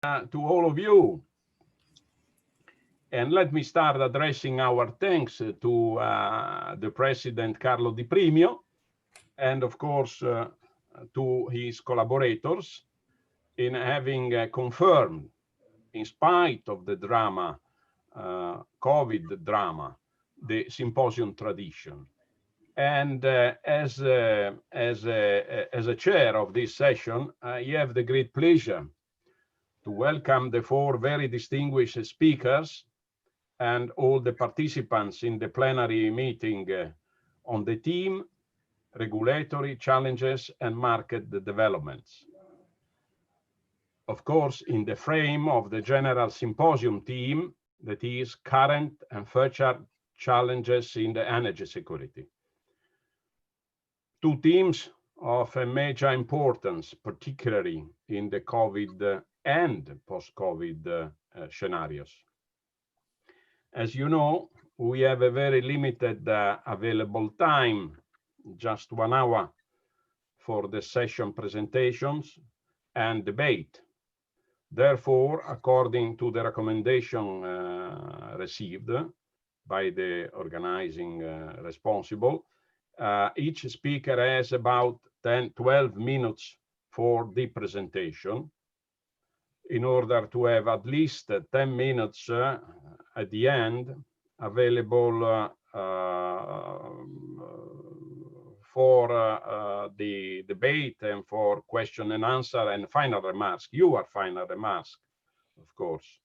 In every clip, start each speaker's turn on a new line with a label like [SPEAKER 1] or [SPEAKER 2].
[SPEAKER 1] to all of you. And let me start addressing our thanks to the President Carlo Di Primio, and of course to his collaborators in having confirmed, in spite of the drama, COVID drama, the symposium tradition. And as a chair of this session, I have the great pleasure to welcome the four very distinguished speakers and all the participants in the plenary meeting on the theme, regulatory challenges and market developments. Of course, in the frame of the general symposium theme, that is current and future challenges in the energy security. Two themes of a major importance, particularly in the COVID and post-COVID scenarios. As you know, we have a very limited available time, just 1 hour for the session presentations and debate. Therefore, according to the recommendation received by the organizing responsible, each speaker has about 10-12 minutes for the presentation in order to have at least 10 minutes at the end available for the debate and for question and answer and final remarks, your final remarks, of course.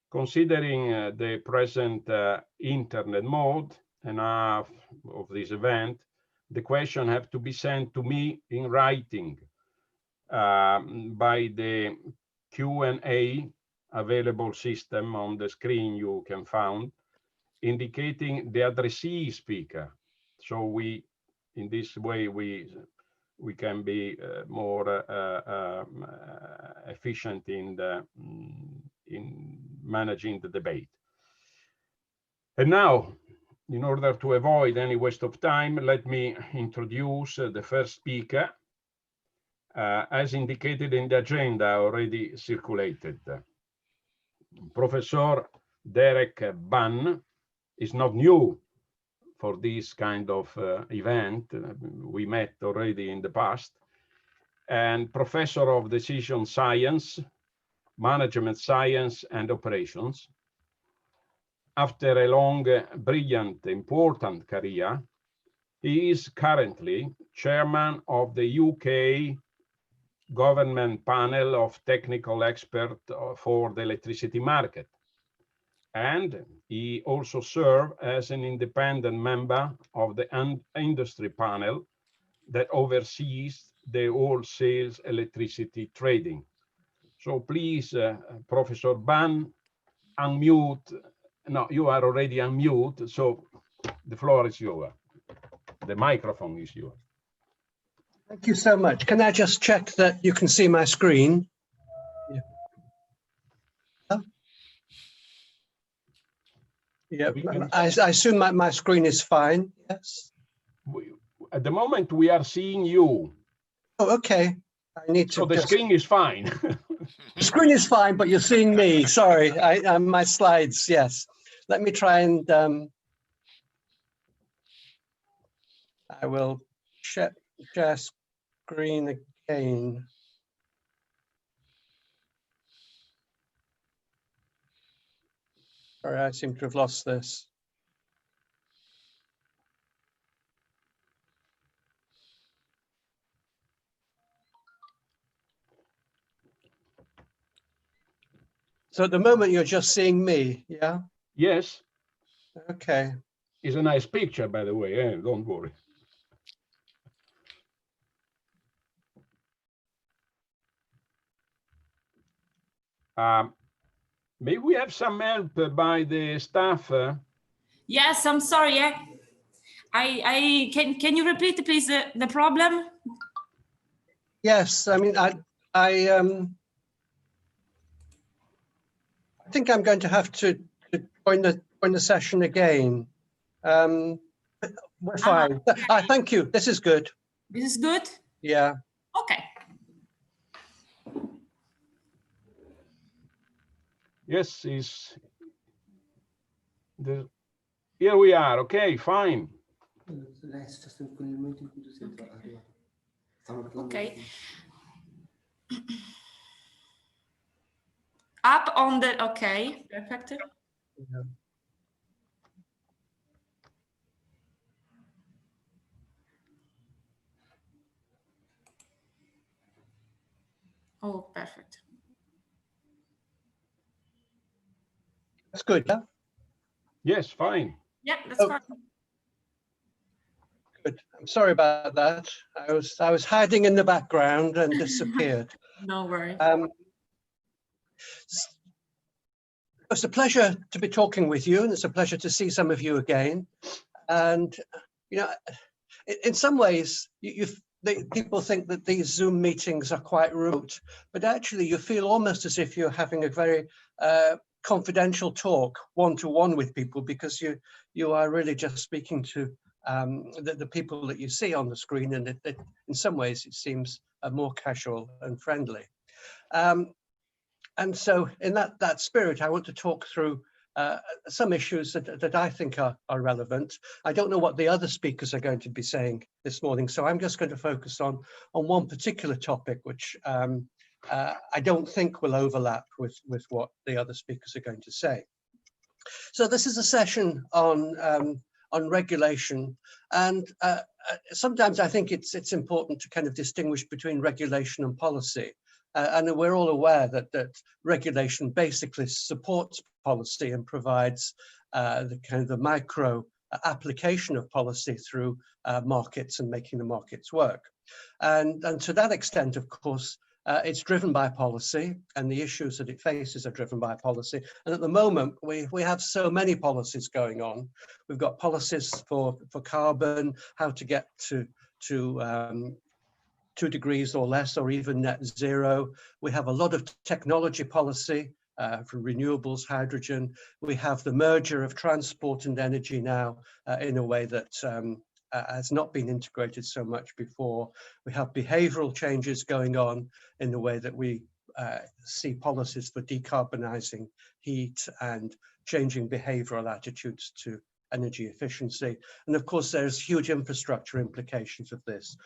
[SPEAKER 1] Considering the present internet mode and half of this event, the question have to be sent to me in writing by the Q&A available system on the screen you can find, indicating the addressee speaker. So in this way, we can be more efficient in managing the debate. And now, in order to avoid any waste of time, let me introduce the first speaker, as indicated in the agenda already circulated. Professor Derek Bunn is not new for this kind of event. We met already in the past. And professor of decision science, management science and operations. After a long, brilliant, important career, he is currently chairman of the UK government panel of technical experts for the electricity market. And he also served as an independent member of the industry panel that oversees the wholesale electricity trading. So please, Professor Bunn, unmute. No, you are already unmute, so the floor is yours. The microphone is yours.
[SPEAKER 2] Thank you so much. Can I just check that you can see my screen? Yeah. Oh. Yeah, I assume my screen is fine, yes?
[SPEAKER 1] At the moment, we are seeing you.
[SPEAKER 2] Oh, okay. I need to.
[SPEAKER 1] So the screen is fine.
[SPEAKER 2] The screen is fine, but you're seeing me. Sorry, my slides, yes. Let me try and, I will share screen again. Sorry, I seem to have lost this. So at the moment, you're just seeing me, yeah?
[SPEAKER 1] Yes.
[SPEAKER 2] Okay.
[SPEAKER 1] It's a nice picture, by the way, don't worry. May we have some help by the staff?
[SPEAKER 3] Yes, I'm sorry. Can you repeat, please, the problem?
[SPEAKER 2] Yes, I mean, I think I'm going to have to join the session again. We're fine. Thank you. This is good.
[SPEAKER 3] This is good?
[SPEAKER 2] Yeah.
[SPEAKER 3] Okay.
[SPEAKER 1] Yes, here we are. Okay, fine.
[SPEAKER 3] Okay. Up on the, okay, perfect.
[SPEAKER 2] Yeah.
[SPEAKER 3] Oh, perfect.
[SPEAKER 2] That's good. Yeah?
[SPEAKER 1] Yes, fine.
[SPEAKER 3] Yeah, that's
[SPEAKER 2] Oh.
[SPEAKER 3] fine.
[SPEAKER 2] Good. I'm sorry about that. I was hiding in the background and disappeared.
[SPEAKER 3] No worry.
[SPEAKER 2] It's a pleasure to be talking with you, and it's a pleasure to see some of you again. And you know, in some ways, people think that these Zoom meetings are quite remote, but actually, you feel almost as if you're having a very confidential talk, one-to-one with people, because you are really just speaking to the people that you see on the screen, and in some ways, it seems more casual and friendly. And so in that spirit, I want to talk through some issues that I think are relevant. I don't know what the other speakers are going to be saying this morning, so I'm just going to focus on one particular topic, which I don't think will overlap with what the other speakers are going to say. So this is a session on regulation, and sometimes I think it's important to kind of distinguish between regulation and policy. And we're all aware that regulation basically supports policy and provides the kind of the micro application of policy through markets and making the markets work. And to that extent, of course, it's driven by policy, and the issues that it faces are driven by policy. And at the moment, we have so many policies going on. We've got policies for carbon, how to get to 2 degrees or less, or even net zero. We have a lot of technology policy for renewables, hydrogen. We have the merger of transport and energy now in a way that has not been integrated so much before. We have behavioral changes going on in the way that we see policies for decarbonizing heat and changing behavioral attitudes to energy efficiency. And of course, there's huge infrastructure implications of this,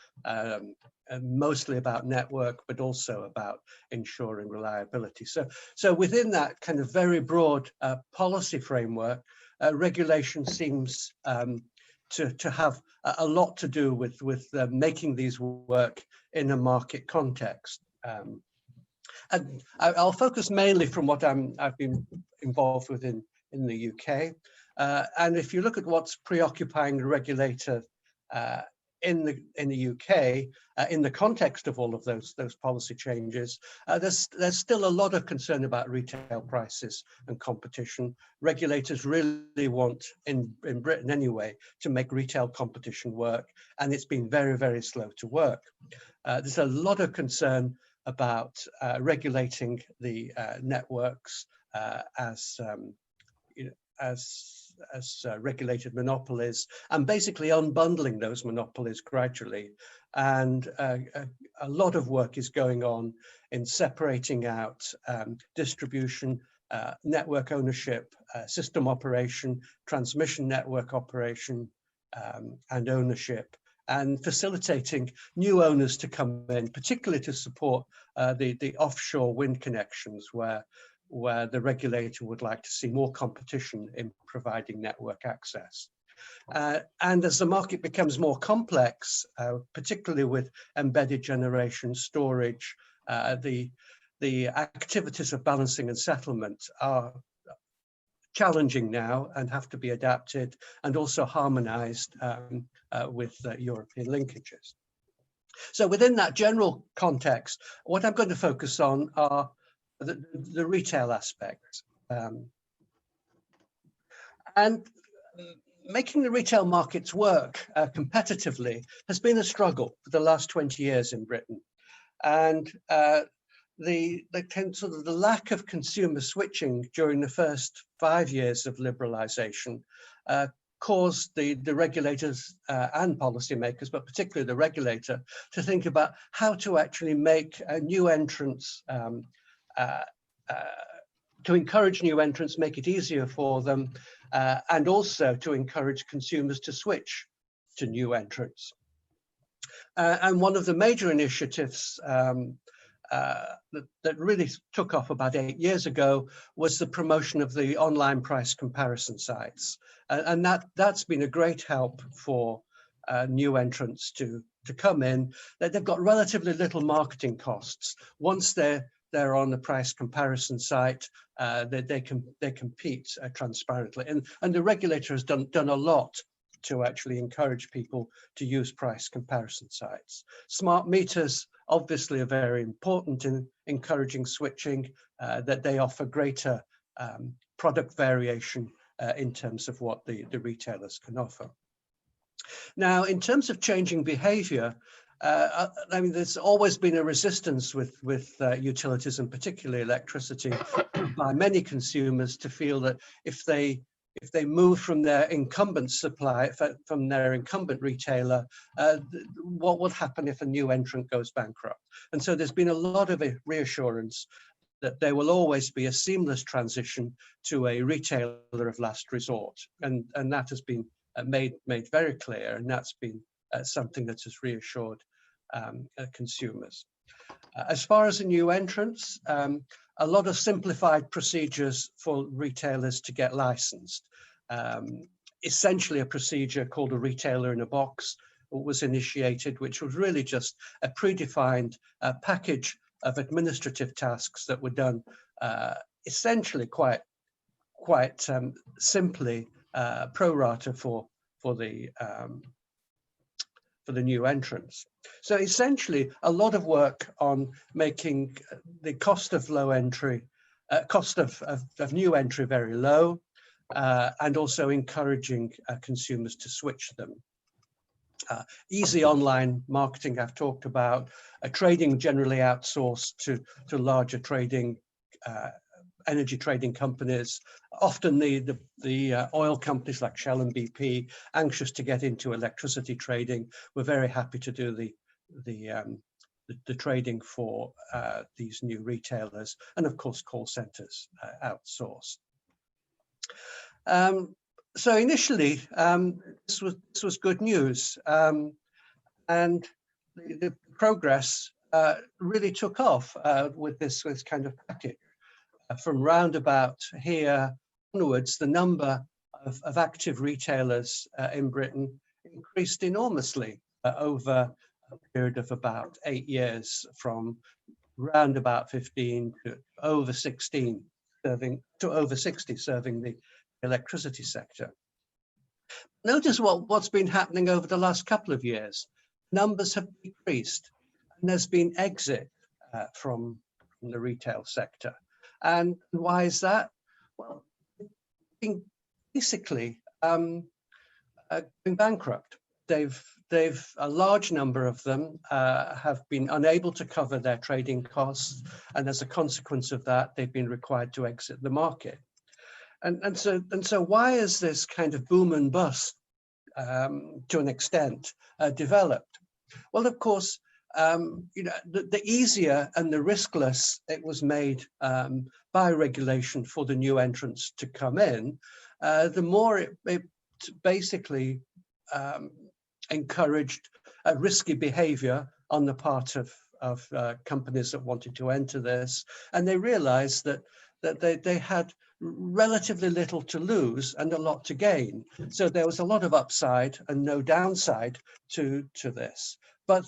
[SPEAKER 2] mostly about network, but also about ensuring reliability. So within that kind of very broad policy framework, regulation seems to have a lot to do with making these work in a market context. And I'll focus mainly from what I've been involved with in the UK. And if you look at what's preoccupying the regulator in the UK, in the context of all of those policy changes, there's still a lot of concern about retail prices and competition. Regulators really want, in Britain anyway, to make retail competition work, and it's been very, very slow to work. There's a lot of concern about regulating the networks as regulated monopolies, and basically unbundling those monopolies gradually. And a lot of work is going on in separating out distribution, network ownership, system operation, transmission network operation, and ownership, and facilitating new owners to come in, particularly to support the offshore wind connections, where the regulator would like to see more competition in providing network access. And as the market becomes more complex, particularly with embedded generation, storage, the activities of balancing and settlement are challenging now and have to be adapted and also harmonized with European linkages. So within that general context, what I'm going to focus on are the retail aspects. And making the retail markets work competitively has been a struggle for the last 20 years in Britain. And the lack of consumer switching during the first 5 years of liberalisation caused the regulators and policymakers, but particularly the regulator, to think about how to actually make new entrants to encourage new entrants, make it easier for them, and also to encourage consumers to switch to new entrants. And one of the major initiatives that really took off about 8 years ago was the promotion of the online price comparison sites. And that's been a great help for new entrants to come in. They've got relatively little marketing costs. Once they're on the price comparison site, they compete transparently. And the regulator has done a lot to actually encourage people to use price comparison sites. Smart meters obviously are very important in encouraging switching, that they offer greater product variation in terms of what the retailers can offer. Now, in terms of changing behavior, I mean, there's always been a resistance with utilities, and particularly electricity, by many consumers to feel that if they move from their incumbent supply, from their incumbent retailer, what would happen if a new entrant goes bankrupt? And so there's been a lot of reassurance that there will always be a seamless transition to a retailer of last resort. And that has been made very clear, and that's been something that has reassured consumers. As far as the new entrants, a lot of simplified procedures for retailers to get licensed. Essentially a procedure called a retailer in a box was initiated, which was really just a predefined package of administrative tasks that were done essentially quite simply pro rata for the new entrants. So essentially a lot of work on making the cost of low entry, cost of new entry very low, and also encouraging consumers to switch them. Easy online marketing I've talked about, trading generally outsourced to larger trading, energy trading companies, often the oil companies like Shell and BP, anxious to get into electricity trading, were very happy to do the trading for these new retailers, and of course call centers outsourced. So initially, this was good news, and the progress really took off with this kind of package. From roundabout here onwards, the number of active retailers in Britain increased enormously over a period of about 8 years, from roundabout 15 to over 16, over 60 serving the electricity sector. Notice what's been happening over the last couple of years. Numbers have decreased, and there's been exit from the retail sector. And why is that? Well, basically going bankrupt. A large number of them have been unable to cover their trading costs, and as a consequence of that, they've been required to exit the market. And so why is this kind of boom and bust to an extent developed? Well, of course, you know, the easier and the riskless it was made by regulation for the new entrants to come in, the more it basically encouraged risky behavior on the part of companies that wanted to enter this, and they realized that they had relatively little to lose and a lot to gain. So there was a lot of upside and no downside to this. But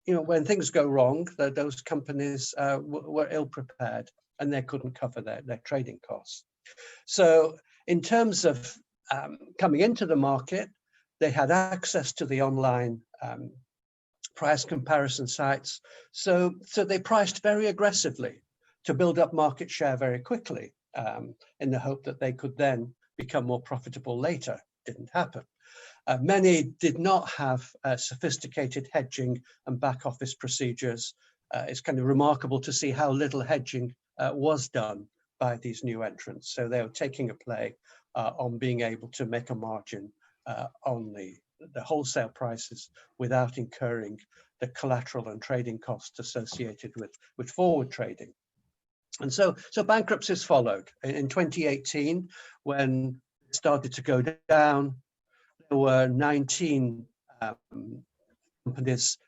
[SPEAKER 2] you know, when things go wrong, those companies were ill prepared and they couldn't cover their trading costs. So in terms of coming into the market, they had access to the online price comparison sites. So they priced very aggressively to build up market share very quickly, in the hope that they could then become more profitable later. Didn't happen. Many did not have sophisticated hedging and back office procedures. It's kind of remarkable to see how little hedging was done by these new entrants. So they were taking a play on being able to make a margin on the wholesale prices without incurring the collateral and trading costs associated with forward trading. And so bankruptcies followed. In 2018, when it started to go down, there were 19 companies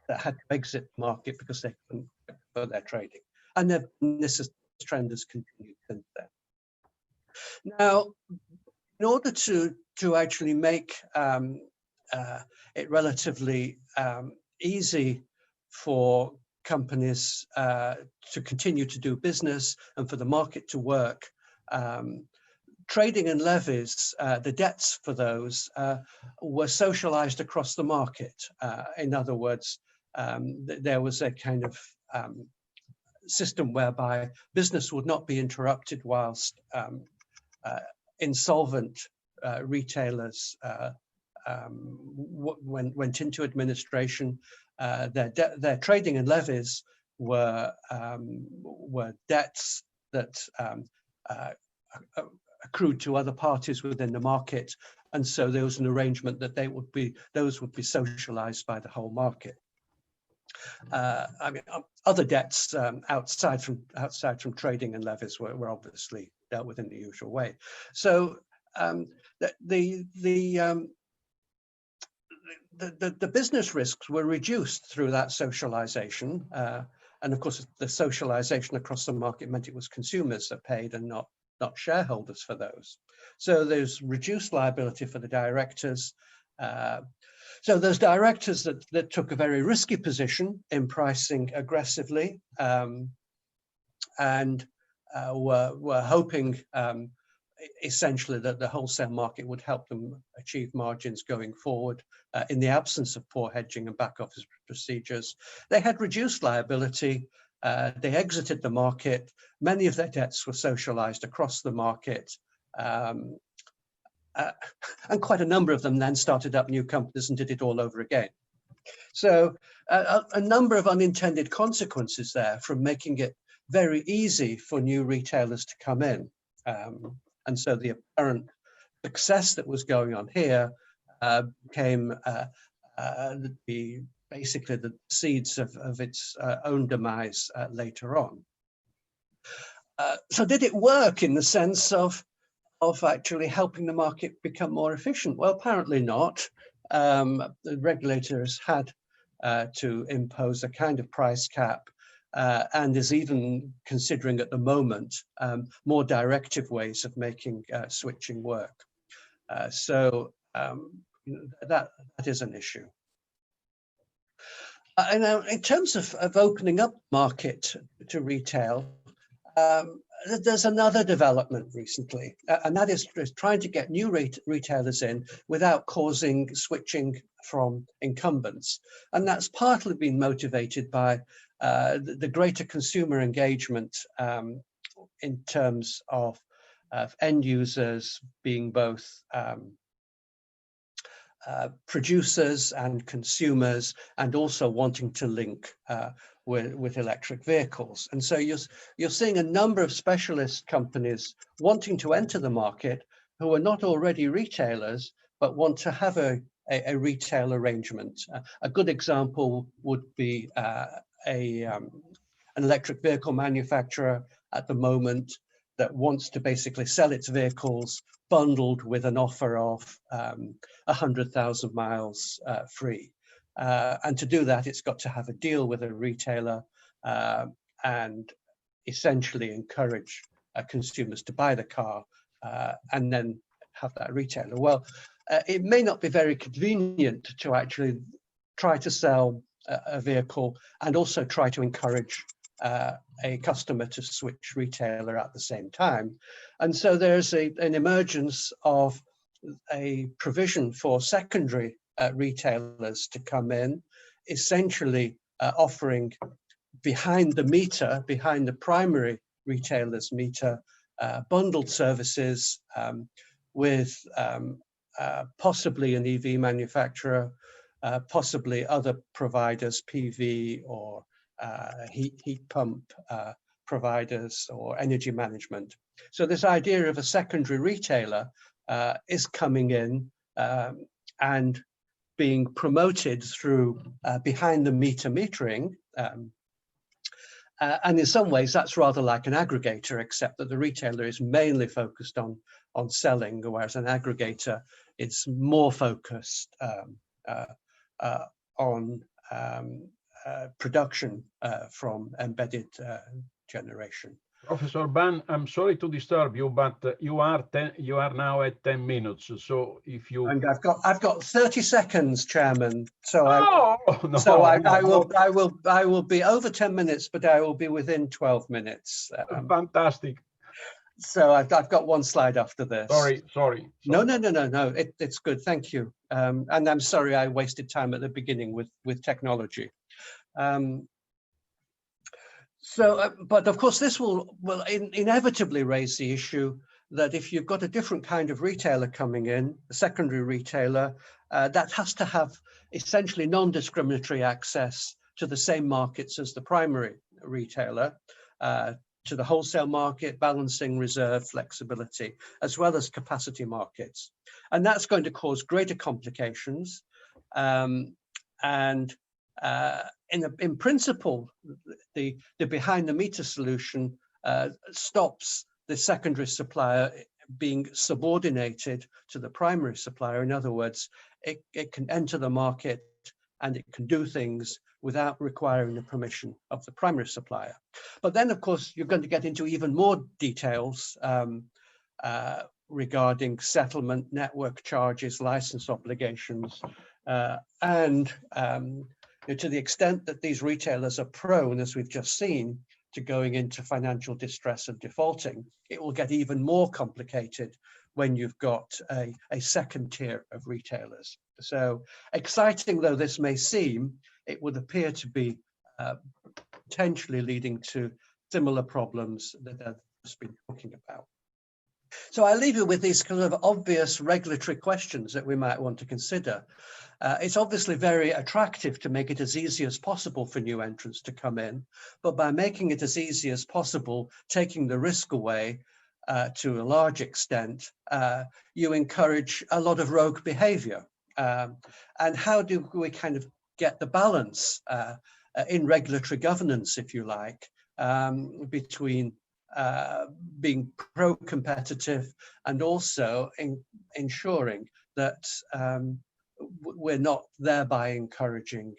[SPEAKER 2] that had to exit the market because they couldn't for their trading. And this trend has continued since then. Now, in order to actually make it relatively easy for companies to continue to do business and for the market to work, trading and levies, the debts for those were socialized across the market. In other words, there was a kind of system whereby business would not be interrupted whilst insolvent retailers went into administration. Their trading and levies were debts that accrued to other parties within the market, and so there was an arrangement that those would be socialized by the whole market. I mean, other debts outside from trading and levies were obviously dealt with in the usual way. So the business risks were reduced through that socialization, and of course the socialization across the market meant it was consumers that paid and not shareholders for those. So there's reduced liability for the directors. So those directors that took a very risky position in pricing aggressively and were hoping essentially that the wholesale market would help them achieve margins going forward in the absence of poor hedging and back office procedures. They had reduced liability. They exited the market. Many of their debts were socialized across the market. And quite a number of them then started up new companies and did it all over again. So a number of unintended consequences there from making it very easy for new retailers to come in. And so the apparent success that was going on here became basically the seeds of its own demise later on. So did it work in the sense of actually helping the market become more efficient? Well, apparently not. The regulators had to impose a kind of price cap and is even considering at the moment more directive ways of making switching work. So that is an issue. And in terms of opening up market to retail, there's another development recently, and that is trying to get new retailers in without causing switching from incumbents. And that's partly been motivated by the greater consumer engagement in terms of end users being both producers and consumers, and also wanting to link with electric vehicles. And so you're seeing a number of specialist companies wanting to enter the market who are not already retailers, but want to have a retail arrangement. A good example would be an electric vehicle manufacturer at the moment that wants to basically sell its vehicles bundled with an offer of 100,000 miles free. And to do that, it's got to have a deal with a retailer and essentially encourage consumers to buy the car and then have that retailer. Well, it may not be very convenient to actually try to sell a vehicle and also try to encourage a customer to switch retailer at the same time. And so there's an emergence of a provision for secondary retailers to come in, essentially offering behind the meter, behind the primary retailer's meter, bundled services with possibly an EV manufacturer, possibly other providers, PV or heat pump providers or energy management. So this idea of a secondary retailer is coming in and being promoted through behind the meter metering. And in some ways, that's rather like an aggregator, except that the retailer is mainly focused on selling, whereas an aggregator is more focused on production from embedded generation.
[SPEAKER 1] Professor Ban, I'm sorry to disturb you, but you are now at 10 minutes. So if you
[SPEAKER 2] and I've got 30 seconds, Chairman. So I will be over 10 minutes, but I will be within 12 minutes.
[SPEAKER 1] Fantastic.
[SPEAKER 2] So I've got one slide after this.
[SPEAKER 1] Sorry.
[SPEAKER 2] No. It's good. Thank you. And I'm sorry I wasted time at the beginning with technology. But of course, this will inevitably raise the issue that if you've got a different kind of retailer coming in, a secondary retailer, that has to have essentially non-discriminatory access to the same markets as the primary retailer, to the wholesale market, balancing reserve flexibility, as well as capacity markets. And that's going to cause greater complications. In principle, the behind the meter solution stops the secondary supplier being subordinated to the primary supplier. In other words, it can enter the market and it can do things without requiring the permission of the primary supplier. But then, of course, you're going to get into even more details regarding settlement, network charges, license obligations, and to the extent that these retailers are prone, as we've just seen, to going into financial distress and defaulting, it will get even more complicated when you've got a second tier of retailers. So exciting though this may seem, it would appear to be potentially leading to similar problems that I've just been talking about. So I leave you with these kind of obvious regulatory questions that we might want to consider. It's obviously very attractive to make it as easy as possible for new entrants to come in, but by making it as easy as possible, taking the risk away to a large extent, you encourage a lot of rogue behavior. And how do we kind of get the balance in regulatory governance, if you like, between being pro-competitive and also ensuring that we're not thereby encouraging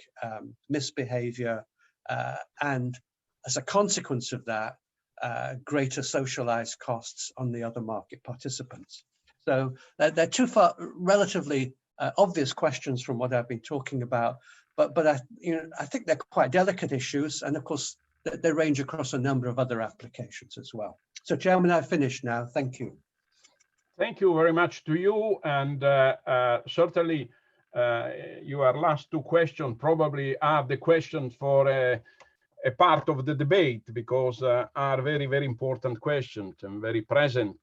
[SPEAKER 2] misbehavior and as a consequence of that, greater socialized costs on the other market participants. So they're two relatively obvious questions from what I've been talking about, but I think they're quite delicate issues, and of course they range across a number of other applications as well. So Chairman, I've finished now. Thank you.
[SPEAKER 1] Thank you very much to you, and certainly your last two questions probably are the questions for a part of the debate, because are very, very important questions and very present.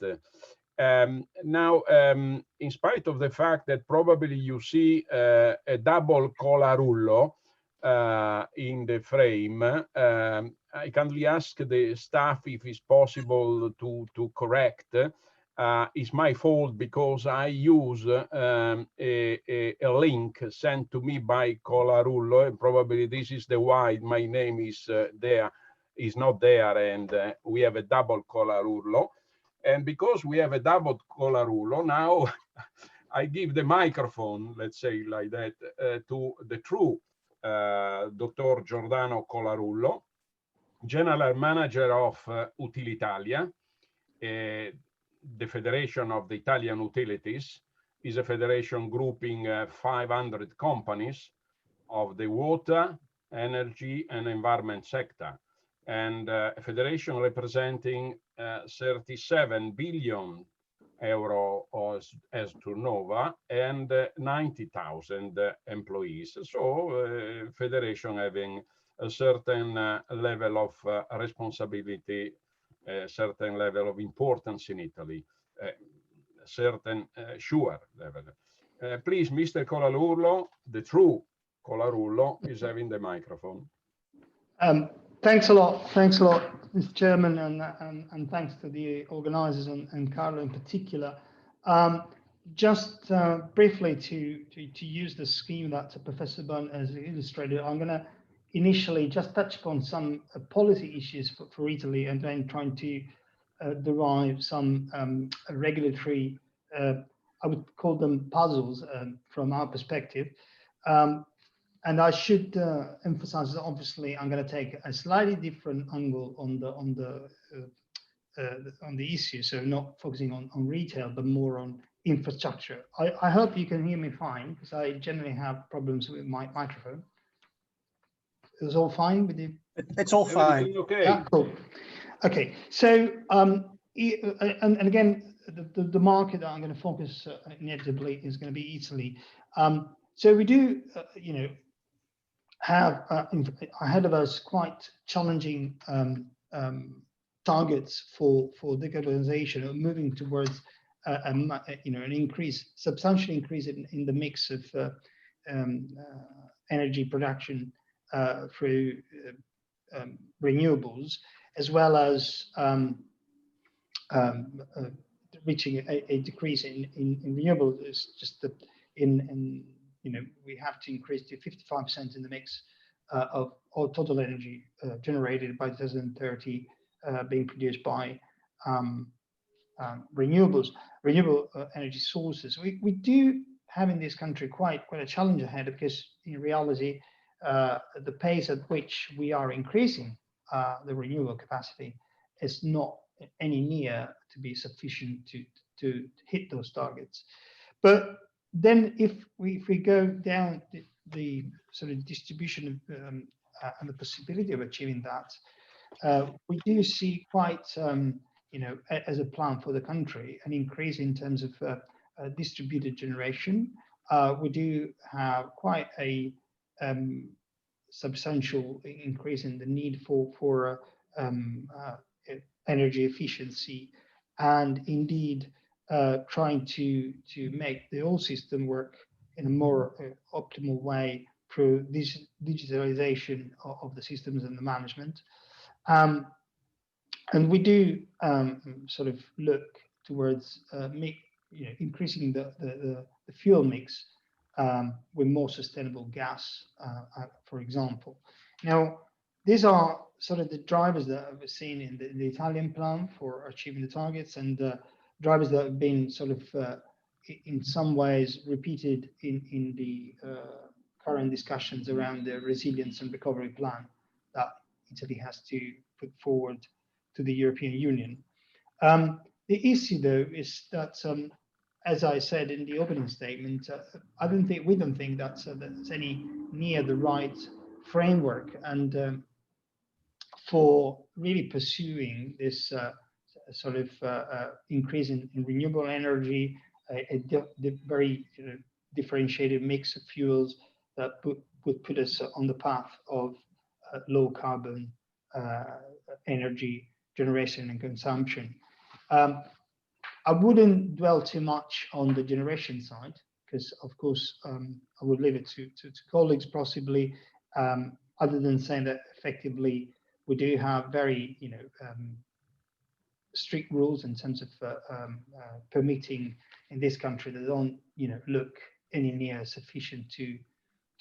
[SPEAKER 1] Now, in spite of the fact that probably you see a double colarullo in the frame, I kindly ask the staff if it's possible to correct. It's my fault because I use a link sent to me by Colarullo, and probably this is the why my name is not there, and we have a double Colarullo. And because we have a double Colarullo, now I give the microphone, let's say like that, to the true Dr. Giordano Colarullo, General Manager of Utilitalia, the Federation of the Italian Utilities. Is a federation grouping 500 companies of the water, energy, and environment sector, and a federation representing 37 billion euro as turnover and 90,000 employees. So federation having a certain level of responsibility, a certain level of importance in Italy, certain sure level. Please, Mr. Colarullo, the true Colarullo, is having the microphone.
[SPEAKER 4] Thanks a lot, Mr. Chairman, and thanks to the organisers and Carlo in particular. Just briefly to use the scheme that Professor Bunn has illustrated, I'm going to initially just touch upon some policy issues for Italy, and then trying to derive some regulatory, I would call them puzzles from our perspective. And I should emphasize that obviously I'm going to take a slightly different angle on the issue, so not focusing on retail, but more on infrastructure. I hope you can hear me fine, because I generally have problems with my microphone. Is all fine with you?
[SPEAKER 2] It's all fine.
[SPEAKER 1] Okay.
[SPEAKER 4] Yeah, cool. Okay, so and again, the market that I'm going to focus inevitably is going to be Italy. So we do, you know, have ahead of us quite challenging targets for decarbonization, or moving towards you know, an substantial increase in the mix of energy production through renewables, as well as reaching a decrease in renewables. It's just that in you know, we have to increase to 55% in the mix of all total energy generated by 2030 being produced by renewable energy sources. We do have in this country quite a challenge ahead, because in reality, the pace at which we are increasing the renewable capacity is not any near to be sufficient to hit those targets. But then if we go down the sort of distribution of, and the possibility of achieving that, we do see quite, you know, as a plan for the country, an increase in terms of distributed generation. We do have quite a substantial increase in the need for energy efficiency, and indeed trying to make the whole system work in a more optimal way through this digitalization of the systems and the management. And we do sort of look towards you know, increasing the fuel mix with more sustainable gas, for example. Now, these are sort of the drivers that we've seen in the Italian plan for achieving the targets, and drivers that have been sort of in some ways repeated in the current discussions around the resilience and recovery plan that Italy has to put forward to the European Union. The issue, though, is that, as I said in the opening statement, we don't think that's any near the right framework, and for really pursuing this sort of increase in renewable energy, a very differentiated mix of fuels that would put us on the path of low carbon energy generation and consumption. I wouldn't dwell too much on the generation side, because of course I would leave it to colleagues possibly, other than saying that effectively we do have very strict rules in terms of permitting in this country that don't look any near sufficient to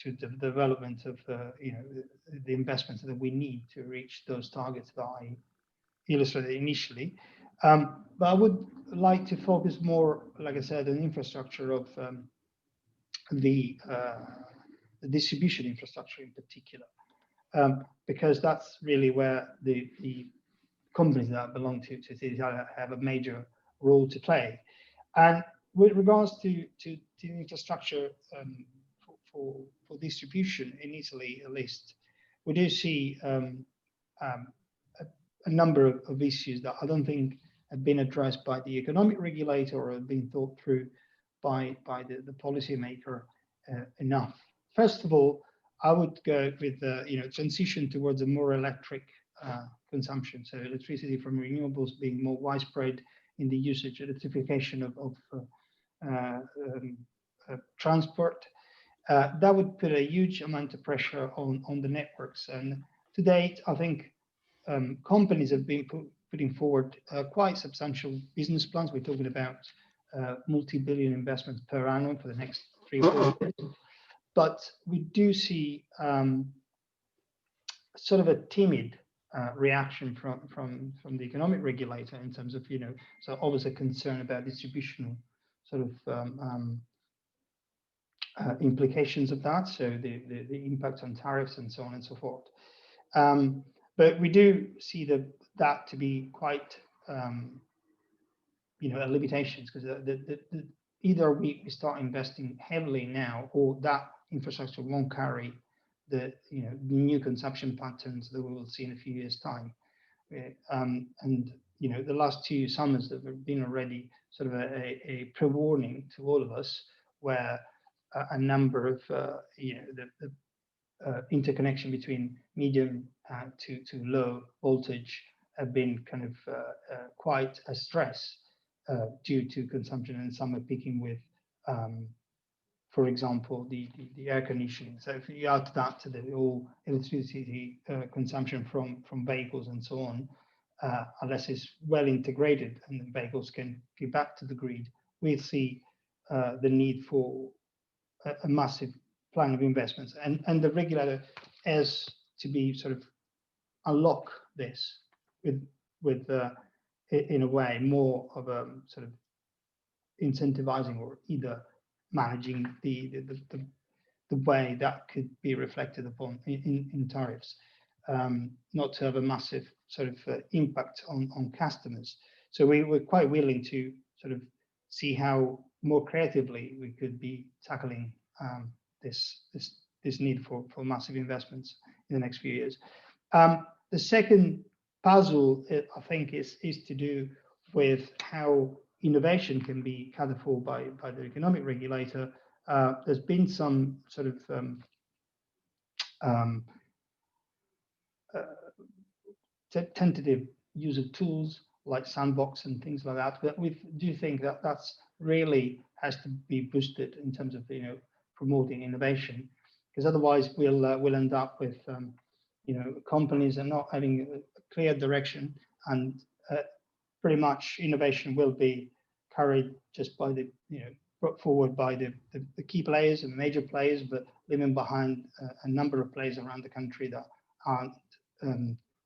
[SPEAKER 4] the development of the investments that we need to reach those targets that I illustrated initially. But I would like to focus more, like I said, on infrastructure of the distribution infrastructure in particular, because that's really where the companies that belong to have a major role to play. And with regards to infrastructure for distribution in Italy, at least, we do see a number of issues that I don't think have been addressed by the economic regulator or have been thought through by the policymaker enough. First of all, I would go with transition towards a more electric consumption, so electricity from renewables being more widespread in the usage, electrification of transport. That would put a huge amount of pressure on the networks. And to date, I think companies have been putting forward quite substantial business plans. We're talking about multi-billion investments per annum for the next 3 or 4 years. But we do see sort of a timid reaction from the economic regulator in terms of, you know, so always a concern about distributional sort of implications of that, so the impact on tariffs and so on and so forth. But we do see that to be quite, you know, limitations, because either we start investing heavily now, or that infrastructure won't carry the, you know, new consumption patterns that we will see in a few years' time. And you know, the last 2 summers that have been already sort of a pre-warning to all of us, where a number of you know, the interconnection between medium to low voltage have been kind of quite a stress due to consumption, and some are peaking with, for example, the air conditioning. So if you add that to the all electricity consumption from vehicles and so on, unless it's well integrated and the vehicles can give back to the grid, we see the need for a massive plan of investments, and the regulator has to be sort of unlock this with in a way more of a sort of incentivizing or either managing the way that could be reflected upon in tariffs, not to have a massive sort of impact on customers. So we're quite willing to sort of see how more creatively we could be tackling this need for massive investments in the next few years. The second puzzle, I think, is to do with how innovation can be catered for by the economic regulator. There's been some sort of tentative use of tools like sandbox and things like that, but we do think that that's really has to be boosted in terms of, you know, promoting innovation, because otherwise we'll end up with you know, companies are not having a clear direction, and pretty much innovation will be carried just by the, you know, brought forward by the key players and major players, but leaving behind a number of players around the country that aren't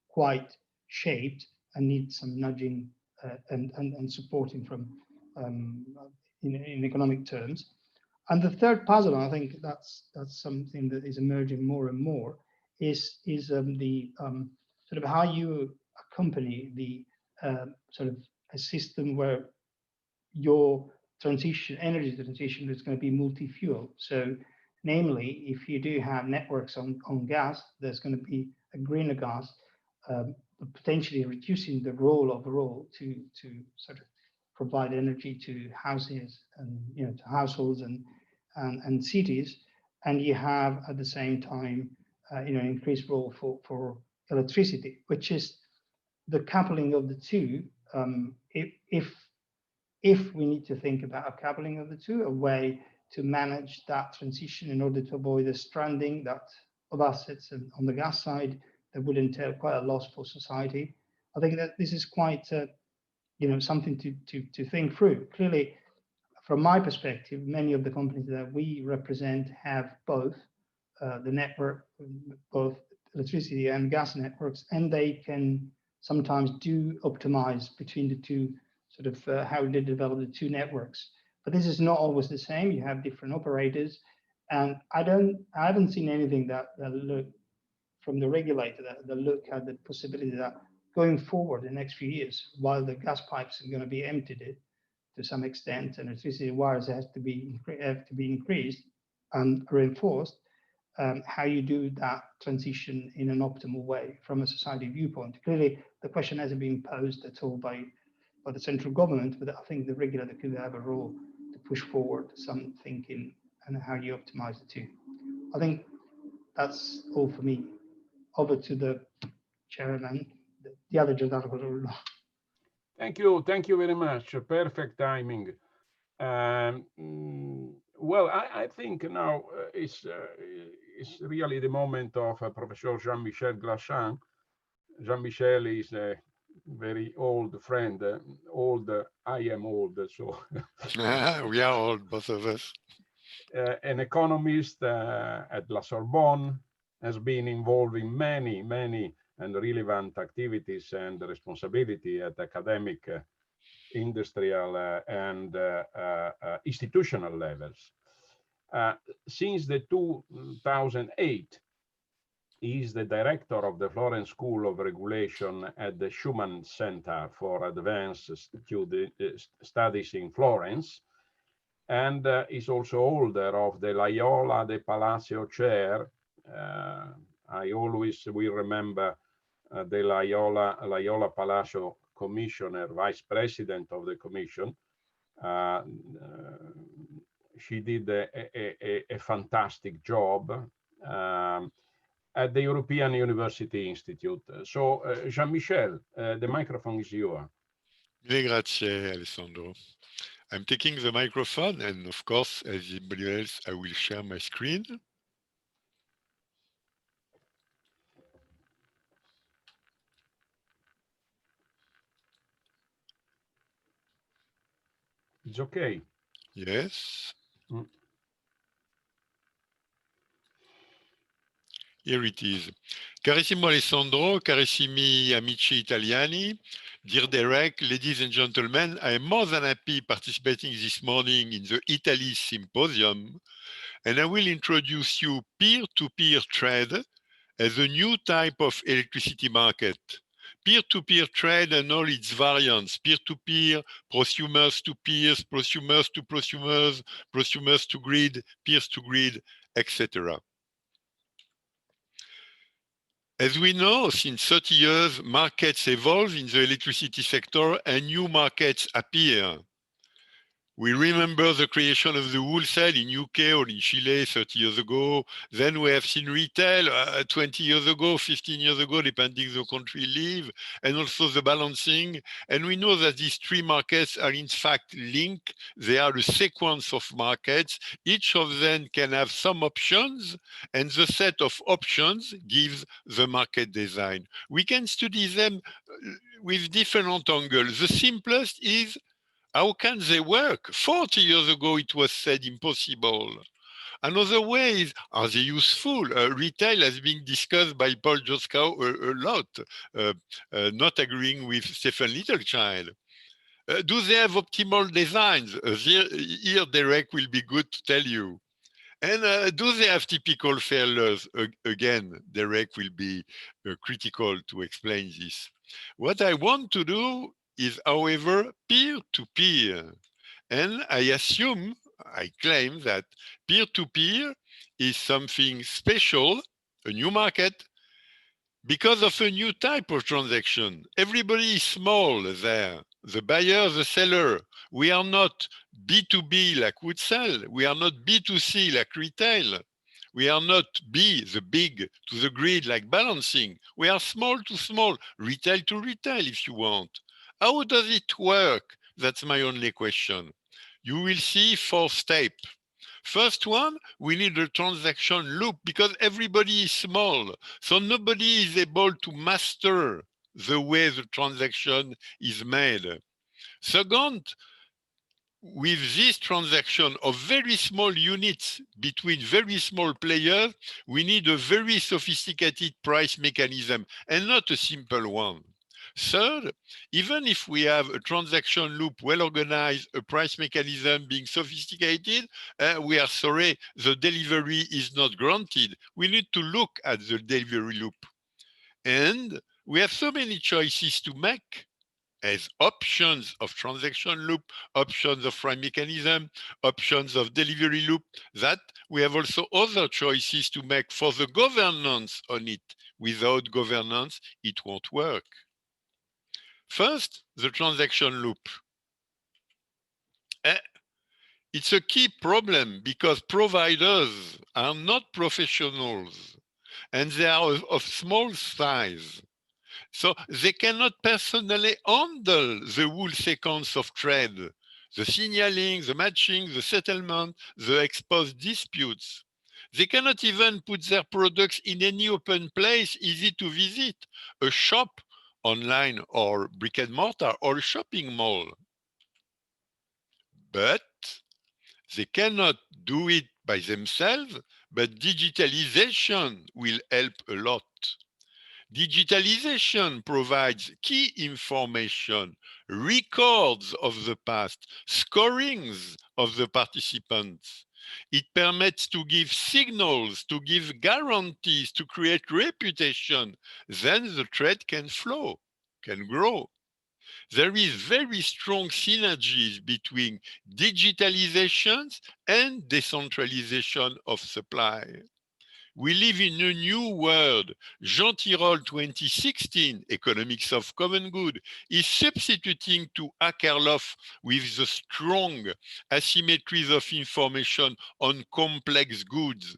[SPEAKER 4] quite shaped and need some nudging and supporting from in economic terms. And the third puzzle, and I think that's something that is emerging more and more, is the sort of how you accompany the sort of a system where your transition, energy transition, is going to be multi-fuel. So namely, if you do have networks on gas, there's going to be a greener gas, potentially reducing the role overall to sort of provide energy to houses and, you know, to households and cities. And you have at the same time you know, increased role for electricity, which is the coupling of the two. If we need to think about a coupling of the two, a way to manage that transition in order to avoid the stranding that of assets on the gas side, that would entail quite a loss for society. I think that this is quite you know, something to think through. Clearly, from my perspective, many of the companies that we represent have both the network, both electricity and gas networks, and they can sometimes do optimize between the two, sort of how they develop the two networks. But this is not always the same. You have different operators, and I haven't seen anything that look from the regulator that look at the possibility that going forward the next few years, while the gas pipes are going to be emptied to some extent, and electricity wires have to be increased and reinforced, how you do that transition in an optimal way from a society viewpoint. Clearly, the question hasn't been posed at all by the central government, but I think the regulator could have a role to push forward some thinking and how you optimize the two. I think that's all for me. Over to the chairman, the other gentleman.
[SPEAKER 1] Thank you very much. Perfect timing. Well, I think now it's really the moment of Professor Jean-Michel Glachan. Jean-Michel is a very old friend. I am old, so
[SPEAKER 5] we are old, both of us.
[SPEAKER 1] An economist at La Sorbonne, has been involved in many, many and relevant activities and responsibility at academic, industrial, and institutional levels. Since the 2008, he is the director of the Florence School of Regulation at the Schumann Center for Advanced Studies in Florence, and is also holder of the Loyola de Palacio chair. I always will remember the Loyola Palacio commissioner, vice president of the commission. She did a fantastic job at the European University Institute. So, Jean-Michel, the microphone is yours.
[SPEAKER 5] Mille grazie, Alessandro. I'm taking the microphone, and of course, as everybody else, I will share my screen.
[SPEAKER 1] It's okay.
[SPEAKER 5] Yes.
[SPEAKER 1] Mm.
[SPEAKER 5] Here it is. Carissimo Alessandro, carissimi amici italiani, dear Derek, ladies and gentlemen, I am more than happy participating this morning in the Italy Symposium, and I will introduce you peer-to-peer trade as a new type of electricity market. Peer-to-peer trade and all its variants, peer-to-peer, prosumers to peers, prosumers to prosumers, prosumers to grid, peers to grid, etc. As we know, since 30 years, markets evolve in the electricity sector and new markets appear. We remember the creation of the wholesale in UK or in Chile 30 years ago. Then we have seen retail 20 years ago, 15 years ago, depending the country live, and also the balancing. And we know that these three markets are in fact linked. They are a sequence of markets. Each of them can have some options, and the set of options gives the market design. We can study them with different angles. The simplest is, how can they work? 40 years ago, it was said impossible. Another way is, are they useful? Retail has been discussed by Paul Joskow a lot, not agreeing with Stephen Littlechild. Do they have optimal designs? Here, Derek will be good to tell you. And do they have typical failures? Again, Derek will be critical to explain this. What I want to do is, however, peer-to-peer. And I assume, I claim that peer-to-peer is something special, a new market, because of a new type of transaction. Everybody is small there, the buyer, the seller. We are not B2B like would sell. We are not B2C like retail. We are not B, the big, to the grid like balancing. We are small to small, retail to retail if you want. How does it work? That's my only question. You will see 4 steps. First one, we need a transaction loop because everybody is small. So nobody is able to master the way the transaction is made. Second, with this transaction of very small units between very small players, we need a very sophisticated price mechanism and not a simple one. Third, even if we have a transaction loop well organized, a price mechanism being sophisticated, we are sorry, the delivery is not granted. We need to look at the delivery loop. And we have so many choices to make as options of transaction loop, options of price mechanism, options of delivery loop, that we have also other choices to make for the governance on it. Without governance, it won't work. First, the transaction loop. It's a key problem because providers are not professionals and they are of small size. So they cannot personally handle the whole sequence of trade, the signaling, the matching, the settlement, the exposed disputes. They cannot even put their products in any open place easy to visit, a shop, online or brick and mortar or a shopping mall. But they cannot do it by themselves but digitalization will help a lot. Digitalization provides key information, records of the past, scorings of the participants. It permits to give signals, to give guarantees, to create reputation. Then the trade can flow, can grow. There is very strong synergies between digitalizations and decentralization of supply. We live in a new world. Jean Tirole 2016, Economics of Common Good, is substituting to Akerlof with the strong asymmetries of information on complex goods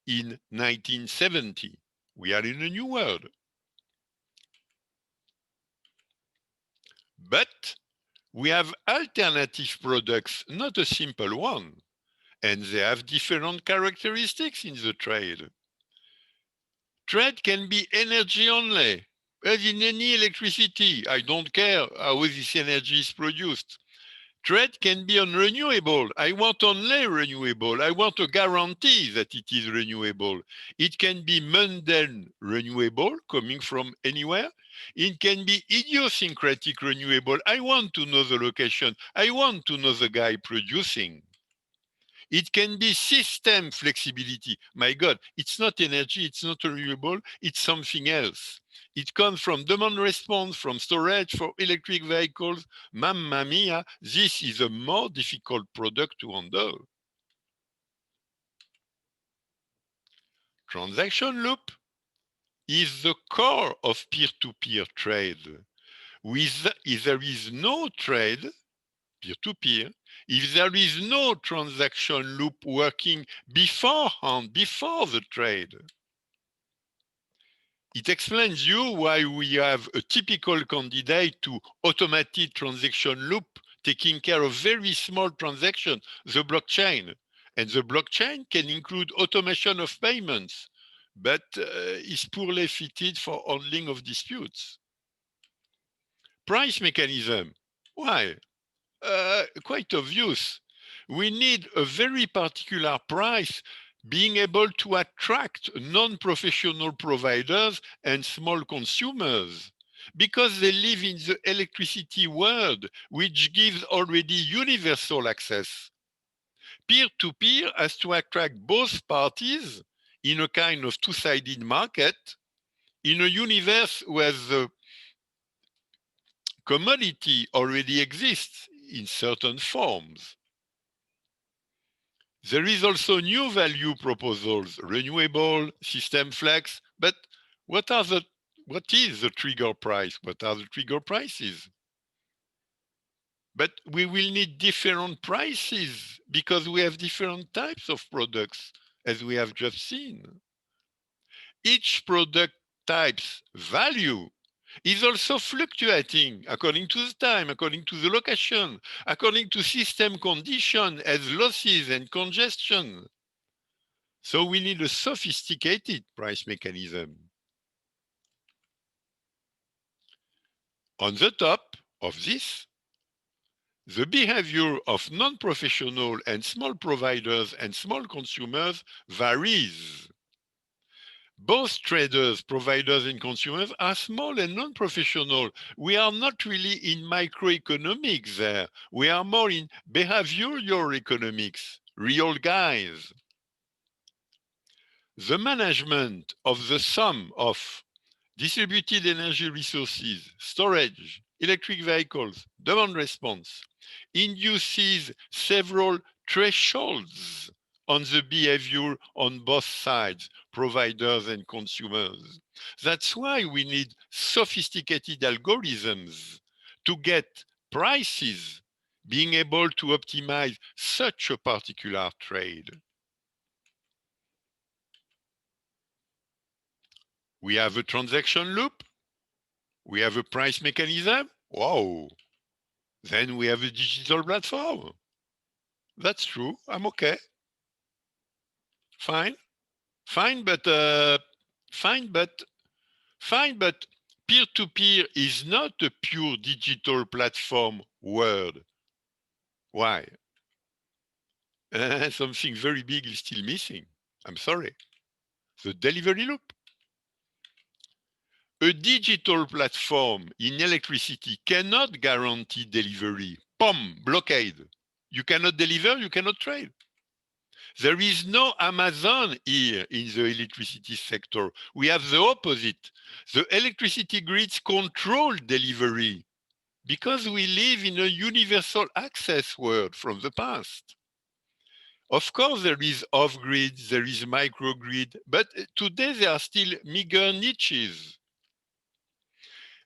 [SPEAKER 5] in 1970. We are in a new world. But we have alternative products, not a simple one, and they have different characteristics in the trade. Trade can be energy only, as in any electricity. I don't care how this energy is produced. Trade can be on renewable. I want only renewable. I want a guarantee that it is renewable. It can be mundane renewable, coming from anywhere. It can be idiosyncratic renewable. I want to know the location. I want to know the guy producing. It can be system flexibility. My God, it's not energy, it's not renewable, it's something else. It comes from demand response, from storage for electric vehicles. Mamma mia, this is a more difficult product to handle. Transaction loop is the core of peer-to-peer trade. If there is no trade, peer-to-peer, if there is no transaction loop working beforehand, before the trade, it explains you why we have a typical candidate to automated transaction loop taking care of very small transactions, the blockchain. And the blockchain can include automation of payments, but is poorly fitted for handling of disputes. Price mechanism. Why? Quite obvious. We need a very particular price, being able to attract non-professional providers and small consumers, because they live in the electricity world, which gives already universal access. Peer-to-peer has to attract both parties in a kind of two-sided market, in a universe where the commodity already exists in certain forms. There is also new value proposals, renewable, system flex, but what is the trigger price? What are the trigger prices? But we will need different prices because we have different types of products, as we have just seen. Each product type's value is also fluctuating according to the time, according to the location, according to system condition as losses and congestion. So we need a sophisticated price mechanism. On the top of this, the behavior of non-professional and small providers and small consumers varies. Both traders, providers, and consumers are small and non-professional. We are not really in microeconomics there. We are more in behavioral economics, real guys. The management of the sum of distributed energy resources, storage, electric vehicles, demand response, induces several thresholds on the behavior on both sides, providers and consumers. That's why we need sophisticated algorithms to get prices, being able to optimize such a particular trade. We have a transaction loop. We have a price mechanism. Wow. Then we have a digital platform. That's true. I'm okay. Fine, but peer-to-peer is not a pure digital platform word. Why? Something very big is still missing. I'm sorry, the delivery loop. A digital platform in electricity cannot guarantee delivery. POM, blockade. You cannot deliver, you cannot trade. There is no Amazon here in the electricity sector. We have the opposite. The electricity grids control delivery because we live in a universal access world from the past. Of course, there is off-grid, there is microgrid, but today there are still meager niches.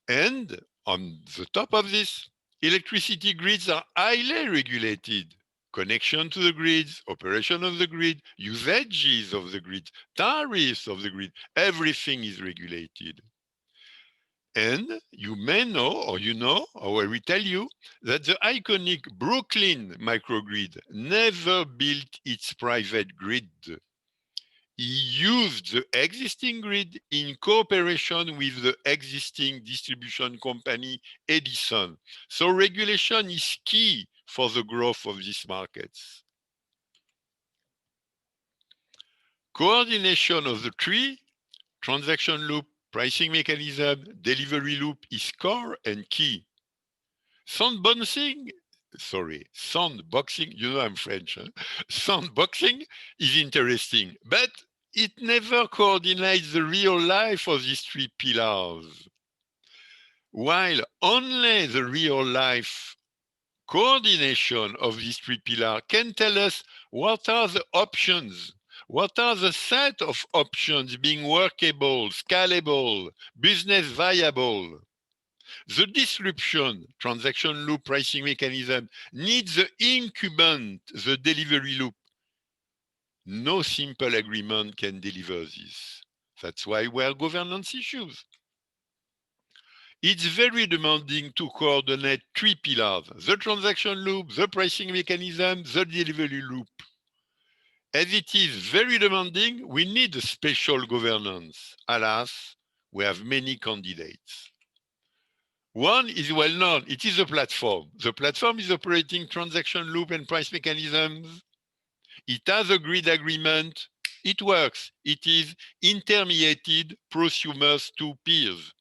[SPEAKER 5] And on the top of this, electricity grids are highly regulated. Connection to the grids, operation of the grid, usages of the grid, tariffs of the grid, everything is regulated. And you may know, or you know, or I will tell you, that the iconic Brooklyn microgrid never built its private grid. He used the existing grid in cooperation with the existing distribution company, Edison. So regulation is key for the growth of these markets. Coordination of the three, transaction loop, pricing mechanism, delivery loop is core and key. Sandboxing, you know I'm French. Huh? Sandboxing is interesting, but it never coordinates the real life of these three pillars. While only the real life coordination of these three pillars can tell us what are the options, what are the set of options being workable, scalable, business viable. The disruption, transaction loop pricing mechanism, needs the incubant, the delivery loop. No simple agreement can deliver this. That's why we have governance issues. It's very demanding to coordinate three pillars, the transaction loop, the pricing mechanism, the delivery loop. As it is very demanding, we need a special governance. Alas, we have many candidates. One is well known, it is a platform. The platform is operating transaction loop and price mechanisms. It has a grid agreement. It works. It is intermediated prosumers to peers.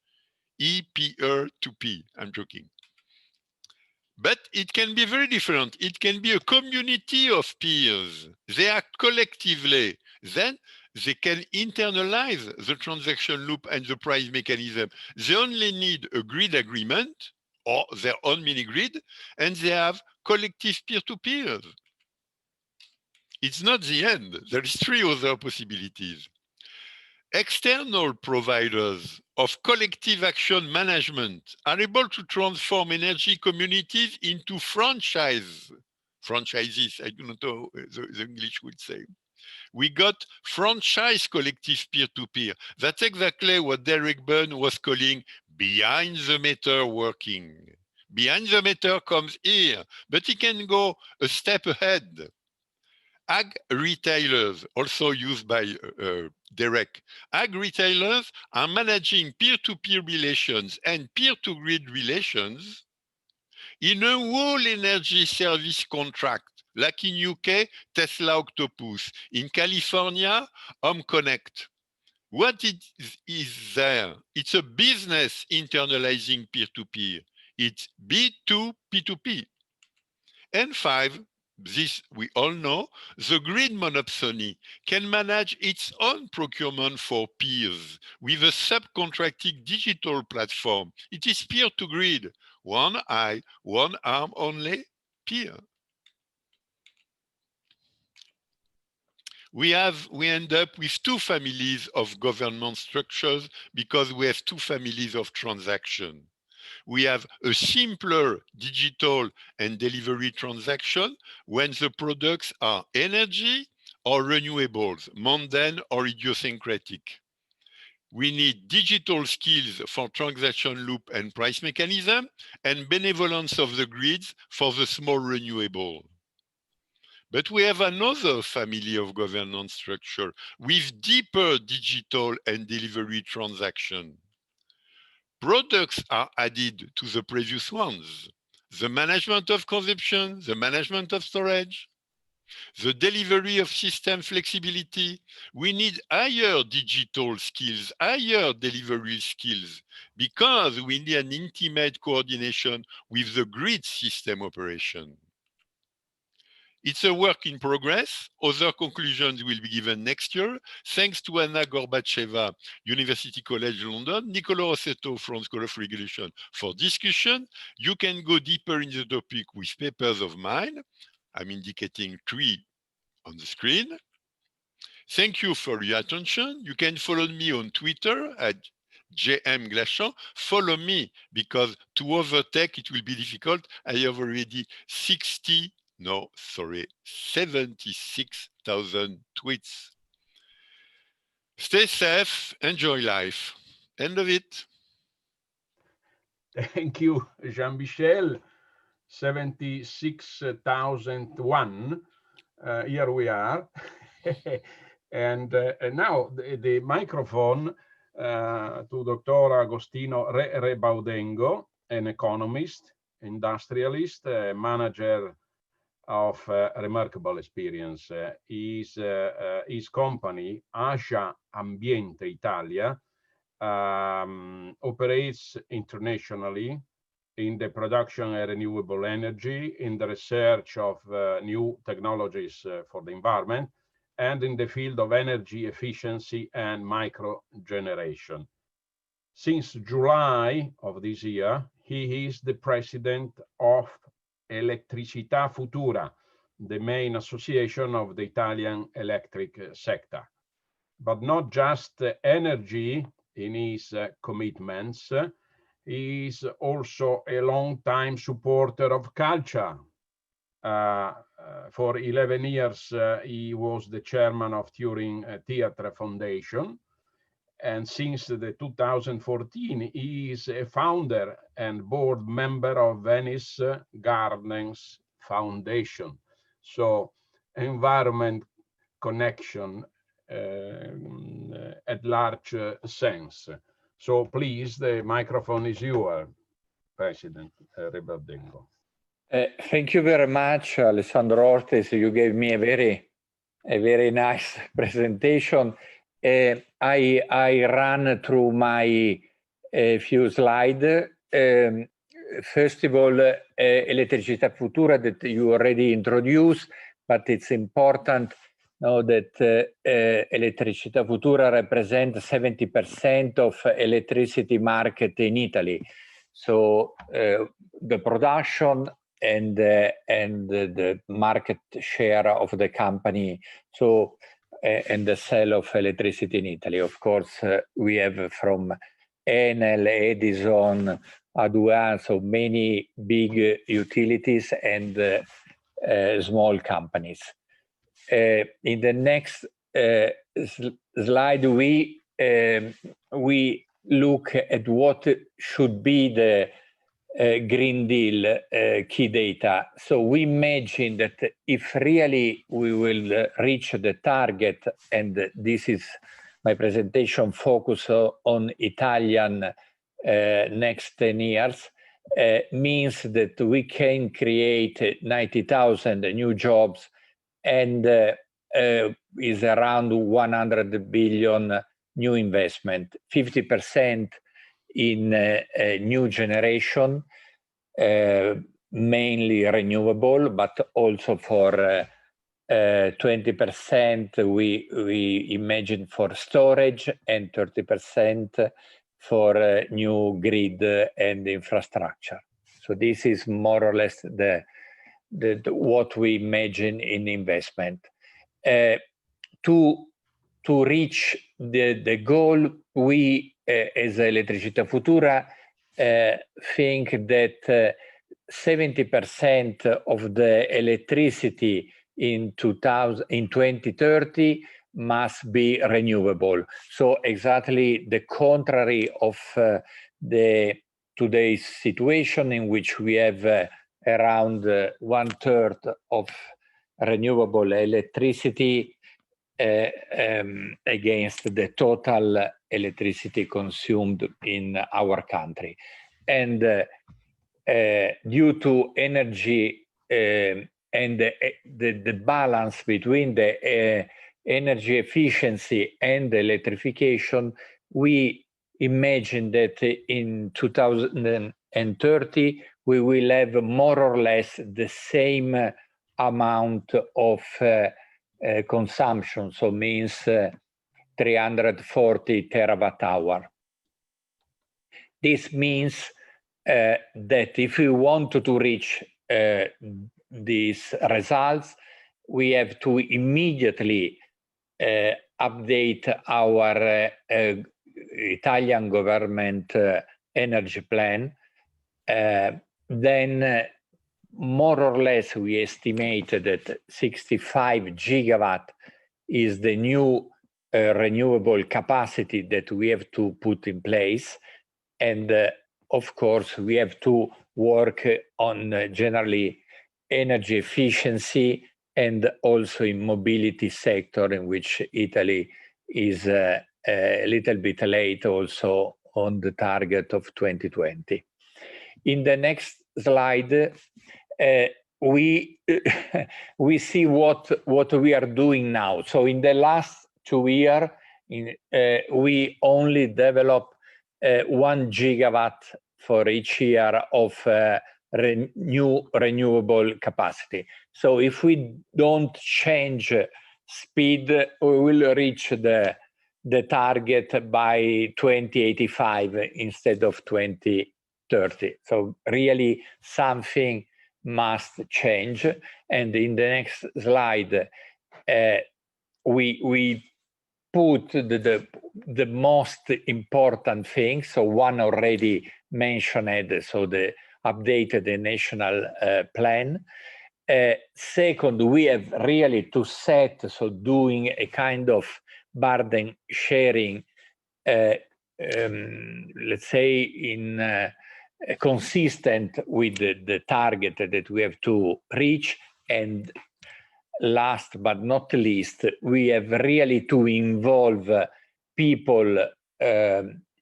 [SPEAKER 5] E-peer to P, I'm joking. But it can be very different. It can be a community of peers. They act collectively. Then they can internalize the transaction loop and the price mechanism. They only need a grid agreement or their own mini grid, and they have collective peer-to-peers. It's not the end. There is three other possibilities. External providers of collective action management are able to transform energy communities into franchises. I do not know the English would say. We got franchise collective peer-to-peer. That's exactly what Derek Byrne was calling behind the meter working. Behind the meter comes here, but he can go a step ahead. Ag retailers, also used by Derek. Ag retailers are managing peer-to-peer relations and peer-to-grid relations in a whole energy service contract, like in UK, Tesla Octopus, in California, Home Connect. What is there? It's a business internalizing peer-to-peer. It's B2P2P. And 5, this we all know, the grid monopsony can manage its own procurement for peers with a subcontracting digital platform. It is peer-to-grid, one eye, one arm only, peer. We end up with two families of government structures because we have two families of transaction. We have a simpler digital and delivery transaction when the products are energy or renewables, mundane or idiosyncratic. We need digital skills for transaction loop and price mechanism and benevolence of the grids for the small renewable. But we have another family of governance structure with deeper digital and delivery transaction. Products are added to the previous ones. The management of consumption, the management of storage. The delivery of system flexibility. We need higher digital skills, higher delivery skills, because we need an intimate coordination with the grid system operation. It's a work in progress. Other conclusions will be given next year. Thanks to Anna Gorbacheva, University College London, Nicolo Rossetto from School of Regulation for discussion. You can go deeper in the topic with papers of mine. I'm indicating 3 on the screen. Thank you for your attention. You can follow me on Twitter at JMGlachant. Follow me, because to overtake it will be difficult. I have already 76,000 tweets. Stay safe, enjoy life. End of it.
[SPEAKER 1] Thank you, Jean-Michel. 76,001. Here we are. And now the microphone to Dr. Agostino Rebaudengo, an economist, industrialist, manager of remarkable experience. His company, Asia Ambiente Italia, operates internationally in the production of renewable energy, in the research of new technologies for the environment, and in the field of energy efficiency and microgeneration. Since July of this year, he is the president of Elettricità Futura, the main association of the Italian electric sector. But not just energy in his commitments, he is also a long-time supporter of culture. For 11 years, he was the chairman of Turin Theatre Foundation. And since the 2014, he is a founder and board member of Venice Gardens Foundation. So environment connection at large sense. So please, the microphone is yours, President Rebaudengo.
[SPEAKER 6] Thank you very much, Alessandro Ortiz. You gave me a very nice presentation. I ran through my few slides. First of all, Elettricità Futura that you already introduced, but it's important now that Elettricità Futura represents 70% of electricity market in Italy. So the production and the market share of the company, so and the sale of electricity in Italy. Of course, we have from Enel, Edison, A2A, so many big utilities and small companies. In the next slide, we look at what should be the Green Deal key data. So we imagine that if really we will reach the target, and this is my presentation focus on Italian next 10 years, means that we can create 90,000 new jobs and is around 100 billion new investment, 50% in new generation, mainly renewable, but also for 20% we imagine for storage and 30% for new grid and infrastructure. So this is more or less what we imagine in investment. To reach the goal, we as Elettricità Futura think that 70% of the electricity in 2030 must be renewable. So exactly the contrary of today's situation, in which we have around 1/3 of renewable electricity against the total electricity consumed in our country. And due to energy the balance between the energy efficiency and the electrification, we imagine that in 2030 we will have more or less the same amount of consumption, so means 340 terawatt hour. This means that if we want to reach these results, we have to immediately update our Italian government energy plan. Then more or less we estimate that 65 gigawatt is the new renewable capacity that we have to put in place. And of course, we have to work on generally energy efficiency and also in mobility sector, in which Italy is a little bit late also on the target of 2020. In the next slide, we see what we are doing now. So in the last 2 years, we only developed 1 gigawatt for each year of new renewable capacity. So if we don't change speed, we will reach the target by 2085 instead of 2030. So really something must change. And in the next slide, we put the most important things. So one already mentioned, so the updated national plan. Second, we have really to set, so doing a kind of burden sharing, let's say in consistent with the target that we have to reach. And last but not least, we have really to involve people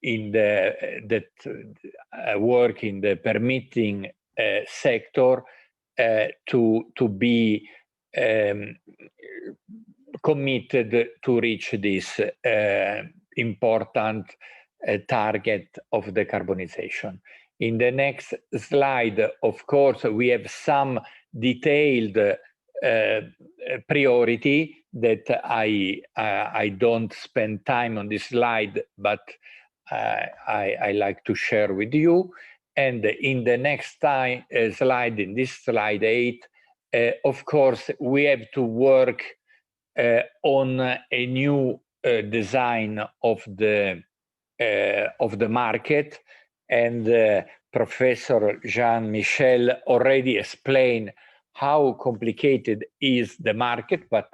[SPEAKER 6] in that work in the permitting sector to be committed to reach this important target of decarbonization. In the next slide, of course, we have some detailed priority that I don't spend time on this slide, but I like to share with you. And in the next slide, in this slide 8, of course, we have to work on a new design of the market. And Professor Jean-Michel already explained how complicated is the market, but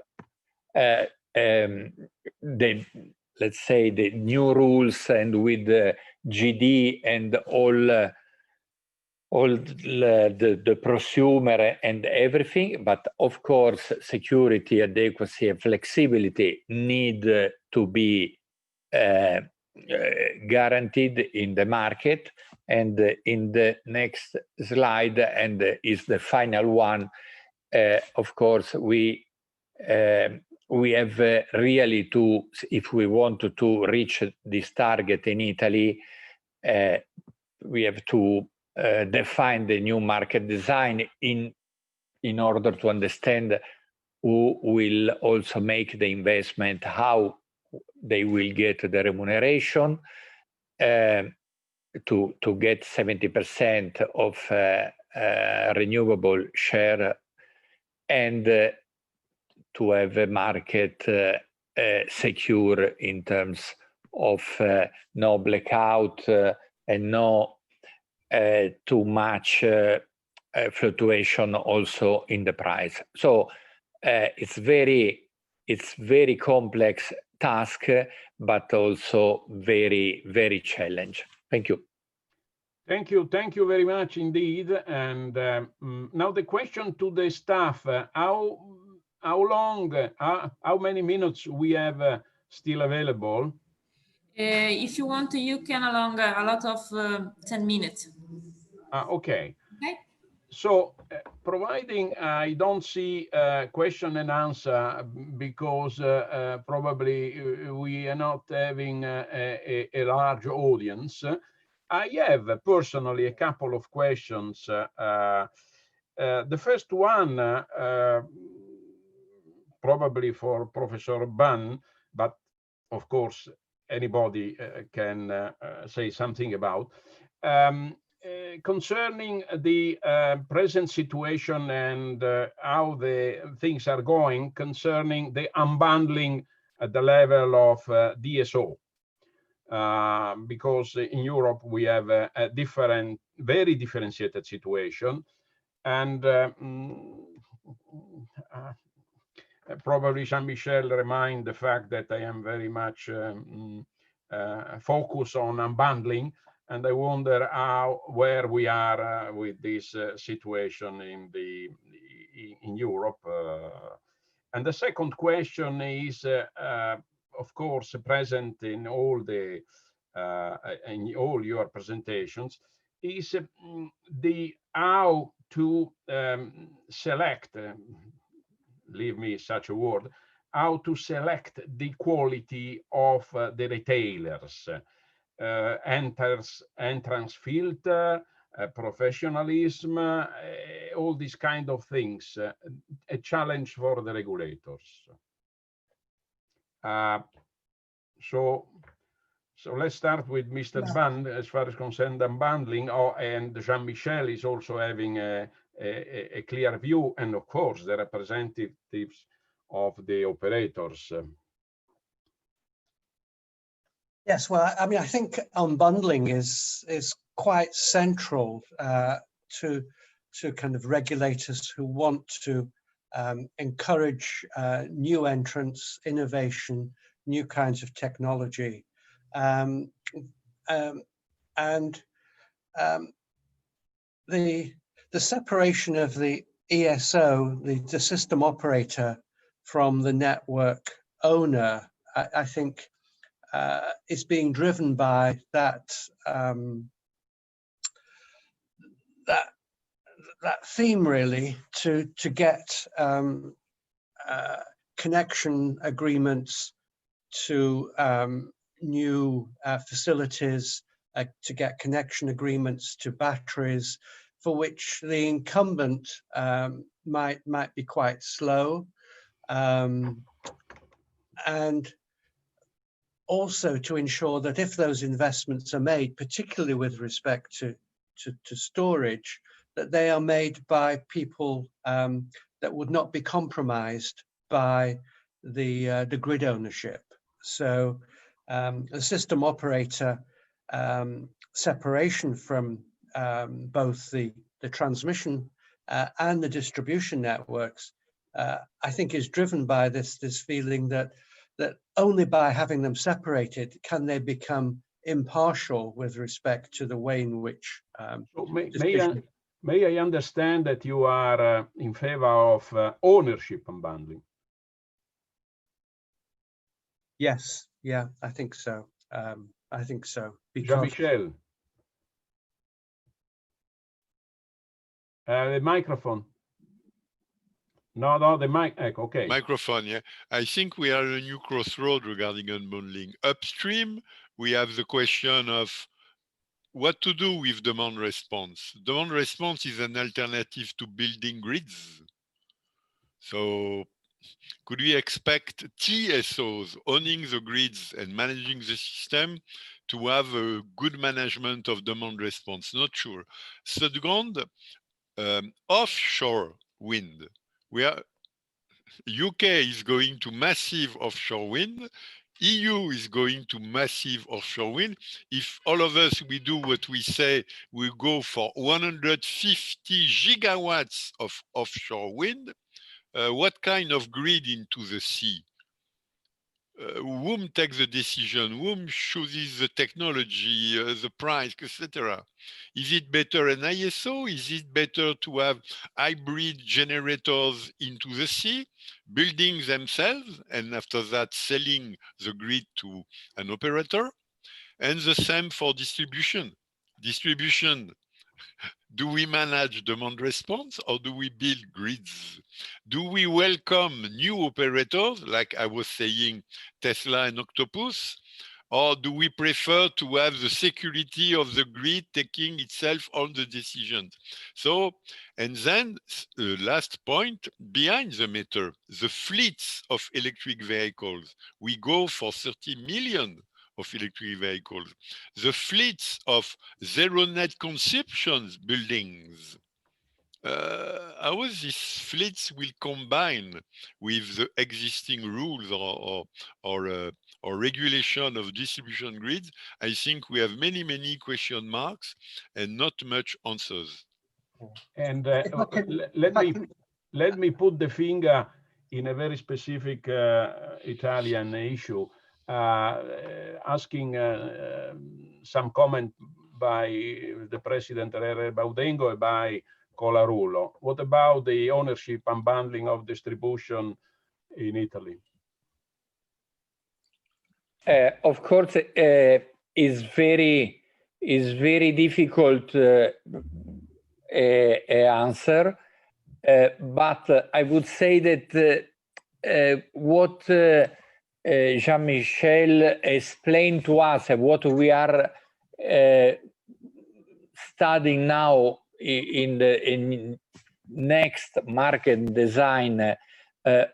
[SPEAKER 6] let's say the new rules and with the GD and all the prosumer and everything, but of course security, adequacy and flexibility need to be guaranteed in the market. And in the next slide, and is the final one, of course, we have really to, if we want to reach this target in Italy, we have to define the new market design in order to understand who will also make the investment, how they will get the remuneration, to get 70% of renewable share, and to have a market secure in terms of no blackout and no too much fluctuation also in the price. So it's very complex task, but also very, very challenging. Thank you.
[SPEAKER 1] Thank you very much indeed. And now the question to the staff: how long, how many minutes we have still available?
[SPEAKER 3] If you want, you can along a lot of 10 minutes.
[SPEAKER 1] Okay.
[SPEAKER 3] Okay.
[SPEAKER 1] So providing I don't see question and answer because probably we are not having a large audience. I have personally a couple of questions. The first one probably for Professor Bunn, but of course anybody can say something about. Concerning the present situation and how the things are going concerning the unbundling at the level of DSO. Because in Europe we have a different, very differentiated situation. And probably Jean-Michel remind the fact that I am very much focused on unbundling. And I wonder where we are with this situation in Europe. And the second question is, of course, present in all your presentations, is how to select. Leave me such a word. How to select the quality of the retailers. Entrance filter, professionalism, all these kind of things, a challenge for the regulators. So let's start with Mr. Bunn as far as concerned unbundling, and Jean-Michel is also having a clear view, and of course the representatives of the operators.
[SPEAKER 2] Yes, well, I mean, I think unbundling is quite central to kind of regulators who want to encourage new entrants, innovation, new kinds of technology, and the separation of the ESO, the system operator, from the network owner, I think. Is being driven by that theme, really, to get connection agreements to new facilities, to get connection agreements to batteries, for which the incumbent might be quite slow, and also to ensure that if those investments are made, particularly with respect to storage, that they are made by people that would not be compromised by the grid ownership. So the system operator separation from both the transmission and the distribution networks, I think is driven by this feeling that only by having them separated can they become impartial with respect to the way in which.
[SPEAKER 1] So may I understand that you are in favor of ownership unbundling?
[SPEAKER 2] Yes, yeah, I think so. I think so.
[SPEAKER 1] Jean-Michel, the microphone. No, the mic. Okay.
[SPEAKER 5] Microphone, yeah. I think we are at a new crossroad regarding unbundling. Upstream, we have the question of what to do with demand response. Demand response is an alternative to building grids. So could we expect TSOs owning the grids and managing the system to have a good management of demand response? Not sure. Second, offshore wind. UK is going to massive offshore wind. EU is going to massive offshore wind. If all of us, we do what we say, we go for 150 gigawatts of offshore wind, what kind of grid into the sea? Whom takes the decision? Whom chooses the technology, the price, etc.? Is it better an ISO? Is it better to have hybrid generators into the sea, building themselves, and after that selling the grid to an operator? And the same for distribution. Do we manage demand response or do we build grids? Do we welcome new operators, like I was saying, Tesla and Octopus? Or do we prefer to have the security of the grid taking itself on the decisions? So, and then last point, behind the meter, the fleets of electric vehicles. We go for 30 million of electric vehicles. The fleets of zero net consumptions buildings. How these fleets will combine with the existing rules or regulation of distribution grids? I think we have many question marks and not much answers.
[SPEAKER 1] And
[SPEAKER 2] If I can-
[SPEAKER 1] let me put the finger in a very specific Italian issue, asking some comment by the President Rere Baudengo and by Colarulo. What about the ownership and bundling of distribution in Italy?
[SPEAKER 6] Of course, is very difficult answer, but I would say that what Jean-Michel explained to us and what we are studying now in next market design,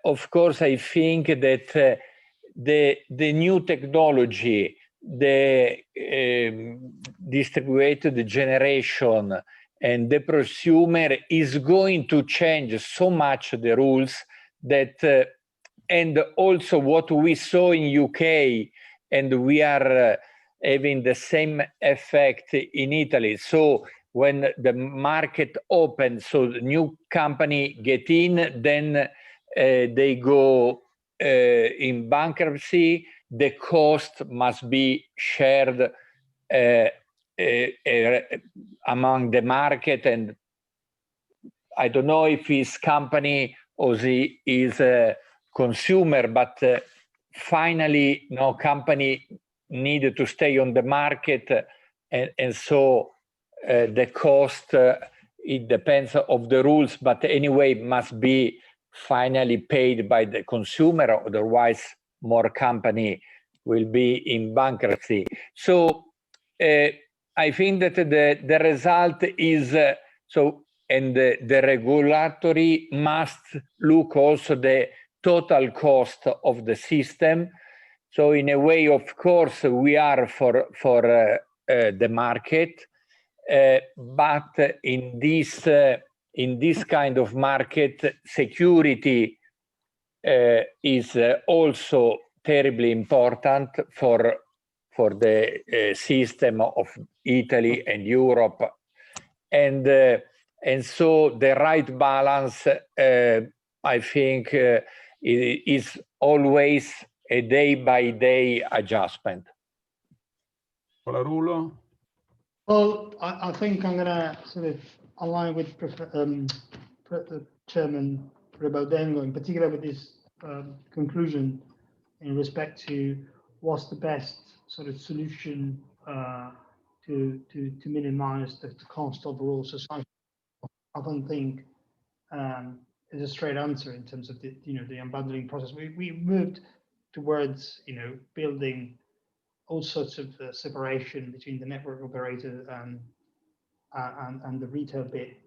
[SPEAKER 6] of course, I think that the new technology, the distributed generation and the prosumer is going to change so much the rules that, and also what we saw in UK, and we are having the same effect in Italy. So when the market opens, so the new company get in, then they go in bankruptcy, the cost must be shared among the market. And I don't know if his company or he is a consumer, but finally, no company needed to stay on the market. And so the cost, it depends of the rules, but anyway, must be finally paid by the consumer, otherwise more company will be in bankruptcy. So I think that the result is, and the regulatory must look also the total cost of the system. So in a way, of course, we are for the market, but in this kind of market, security is also terribly important for the system of Italy and Europe, and so the right balance, I think, is always a day-by-day adjustment.
[SPEAKER 1] Colarulo?
[SPEAKER 4] Well, I think I'm going to sort of align with Chairman Rebaudengo, in particular with this conclusion in respect to what's the best sort of solution to minimize the cost of rural society. I don't think is a straight answer in terms of the unbundling process. We moved towards building all sorts of separation between the network operator and the retail bit,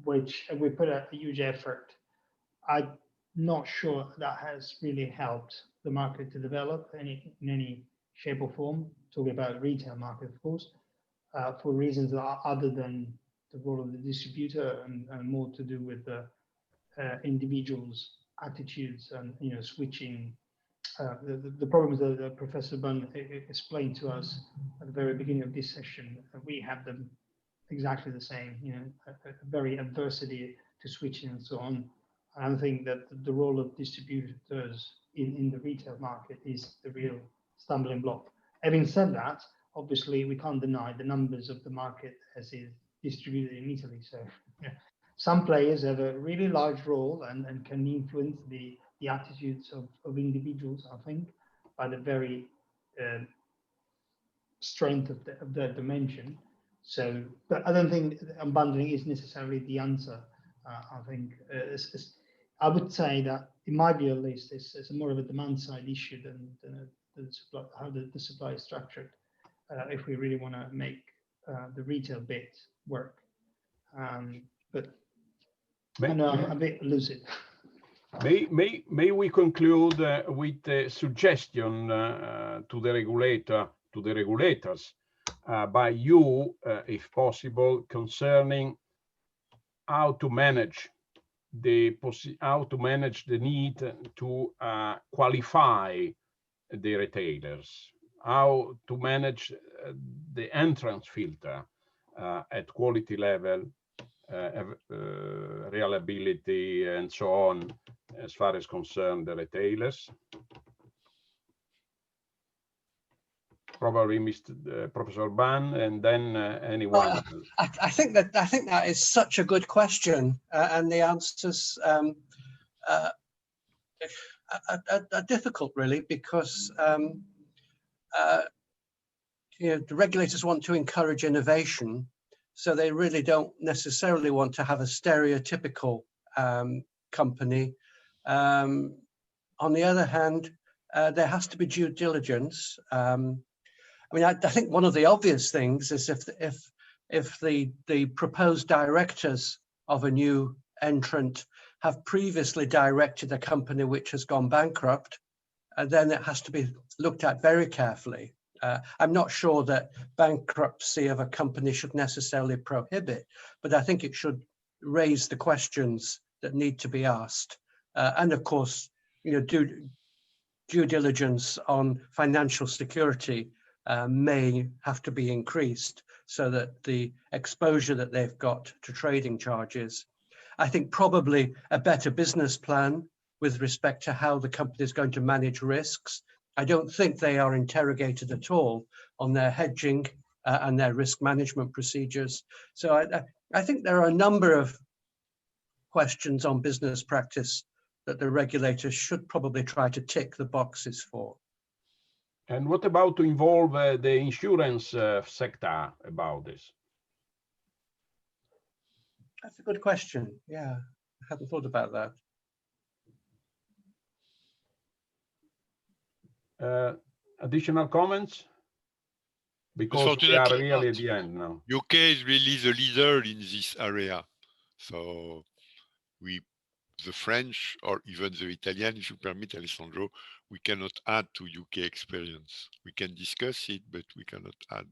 [SPEAKER 4] which we put a huge effort. I'm not sure that has really helped the market to develop in any shape or form. Talking about retail market, of course, for reasons that are other than the role of the distributor and more to do with the individuals' attitudes and switching. The problems that Professor Bunn explained to us at the very beginning of this session, we have them exactly the same. A very adversity to switching and so on. I think that the role of distributors in the retail market is the real stumbling block. Having said that, obviously we can't deny the numbers of the market as is distributed in Italy. So some players have a really large role and can influence the attitudes of individuals, I think, by the very strength of their dimension. So, but I don't think unbundling is necessarily the answer. I think I would say that it might be, at least it's more of a demand side issue than the supply, how the supply is structured. If we really want to make the retail bit work, but I know I'm a bit lucid.
[SPEAKER 1] May we conclude with a suggestion to the regulator, to the regulators, by you, if possible, concerning how to manage the need to qualify the retailers, how to manage the entrance filter at quality level, reliability, and so on, as far as concerned the retailers. Probably Professor Ban, and then anyone.
[SPEAKER 2] I think that is such a good question, and the answers are difficult, really, because you know, the regulators want to encourage innovation, so they really don't necessarily want to have a stereotypical company. On the other hand, there has to be due diligence. I mean, I think one of the obvious things is if the proposed directors of a new entrant have previously directed a company which has gone bankrupt, then it has to be looked at very carefully. I'm not sure that bankruptcy of a company should necessarily prohibit, but I think it should raise the questions that need to be asked. And of course, you know, due diligence on financial security may have to be increased so that the exposure that they've got to trading charges. I think probably a better business plan with respect to how the company is going to manage risks. I don't think they are interrogated at all on their hedging and their risk management procedures. So I think there are a number of questions on business practice that the regulators should probably try to tick the boxes for.
[SPEAKER 1] And what about to involve the insurance sector about this?
[SPEAKER 2] That's a good question. Yeah, I hadn't thought about that.
[SPEAKER 1] Additional comments? Because we are really at the end now.
[SPEAKER 5] UK is really the leader in this area. So the French, or even the Italian, if you permit, Alessandro, we cannot add to UK experience. We can discuss it, but we cannot add.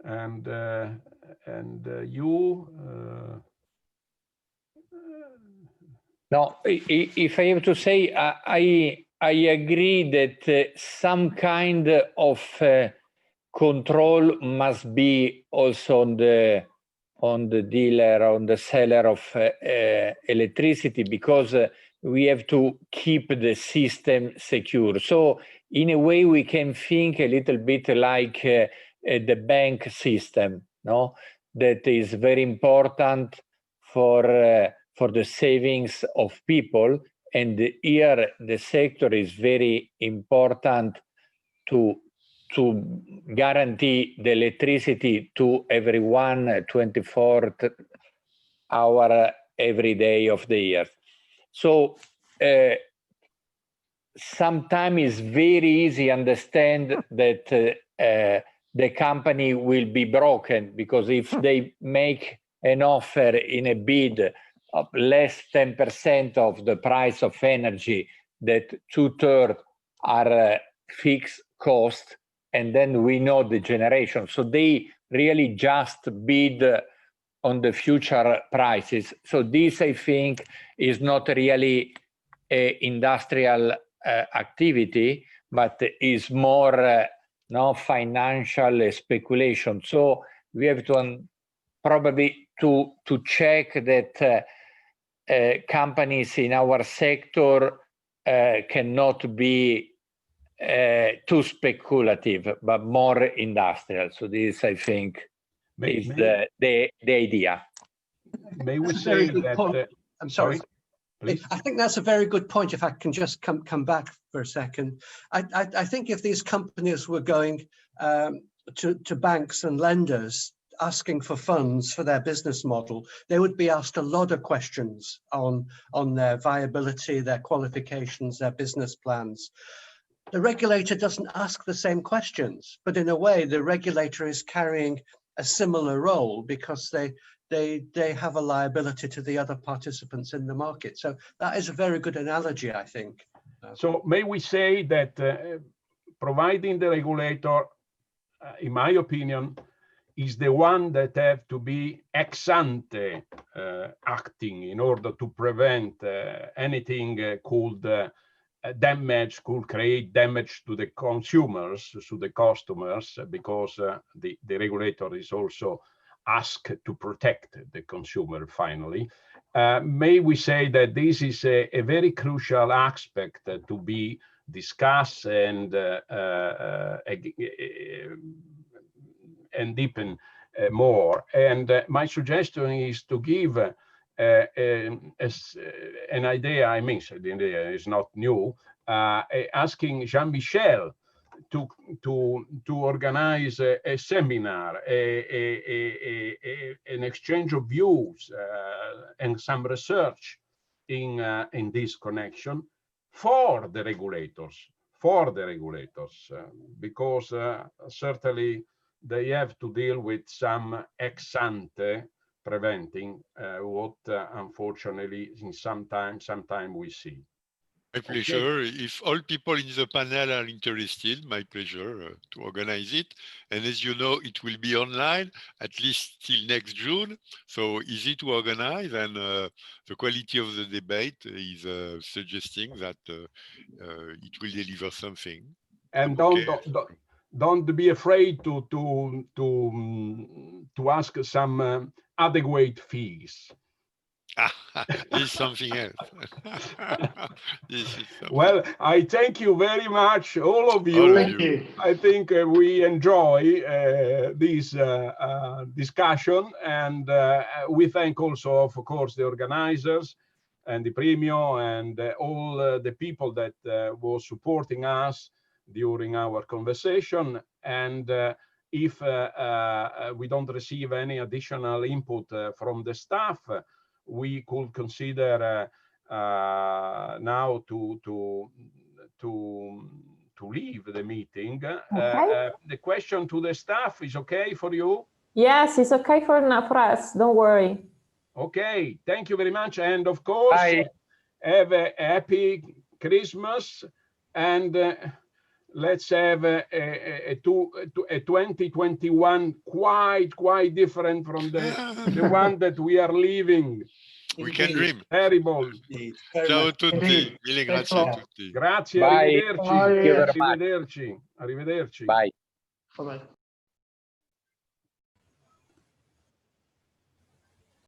[SPEAKER 1] And you?
[SPEAKER 6] No, if I have to say, I agree that some kind of control must be also on the dealer, on the seller of electricity, because we have to keep the system secure. So in a way, we can think a little bit like the bank system, no? That is very important for the savings of people. And here the sector is very important to guarantee the electricity to everyone 24 hours every day of the year. So sometimes it's very easy to understand that the company will be broken, because if they make an offer in a bid of less 10% of the price of energy, that 2/3 are fixed cost, and then we know the generation. So they really just bid on the future prices. So this, I think, is not really an industrial activity, but is more financial speculation. So we have to probably to check that companies in our sector cannot be too speculative, but more industrial. So this, I think, is the idea.
[SPEAKER 1] May we say that?
[SPEAKER 2] I'm sorry.
[SPEAKER 1] Please.
[SPEAKER 2] I think that's a very good point. If I can just come back for a second, I think if these companies were going to banks and lenders asking for funds for their business model, they would be asked a lot of questions on their viability, their qualifications, their business plans. The regulator doesn't ask the same questions, but in a way, the regulator is carrying a similar role because they have a liability to the other participants in the market. So that is a very good analogy, I think.
[SPEAKER 1] So may we say that providing the regulator, in my opinion, is the one that have to be ex ante acting in order to prevent anything called damage, could create damage to the consumers, to the customers, because the regulator is also asked to protect the consumer finally. May we say that this is a very crucial aspect to be discussed and deepen more. And my suggestion is to give an idea. I mean, the idea is not new. Asking Jean-Michel to organize a seminar, an exchange of views, and some research in this connection for the regulators, because certainly they have to deal with some ex ante preventing what unfortunately in sometime we see.
[SPEAKER 5] My pleasure. Okay. If all people in the panel are interested, my pleasure to organize it. And as you know, it will be online at least till next June. So easy to organize, and the quality of the debate is suggesting that it will deliver something.
[SPEAKER 1] And don't be afraid to ask some adequate fees.
[SPEAKER 5] This is something else.
[SPEAKER 1] Well, I thank you very much, all of you.
[SPEAKER 4] Thank you.
[SPEAKER 1] I think we enjoy this discussion, and we thank also, of course, the organizers and the Premio and all the people that were supporting us during our conversation. And if we don't receive any additional input from the staff, we could consider now to leave the meeting.
[SPEAKER 7] Okay.
[SPEAKER 1] The question to the staff is okay for you?
[SPEAKER 7] Yes, it's okay for us. Don't worry.
[SPEAKER 1] Okay, thank you very much, and of course, have a happy Christmas, and let's have a 2021 quite different from the one that we are living.
[SPEAKER 5] We can dream.
[SPEAKER 1] Terrible.
[SPEAKER 5] Ciao a tutti. Mille grazie a tutti.
[SPEAKER 1] Grazie,
[SPEAKER 6] Bye.
[SPEAKER 1] arrivederci.
[SPEAKER 6] Bye.
[SPEAKER 1] Arrivederci. Arrivederci.
[SPEAKER 6] Bye.
[SPEAKER 4] Bye-bye.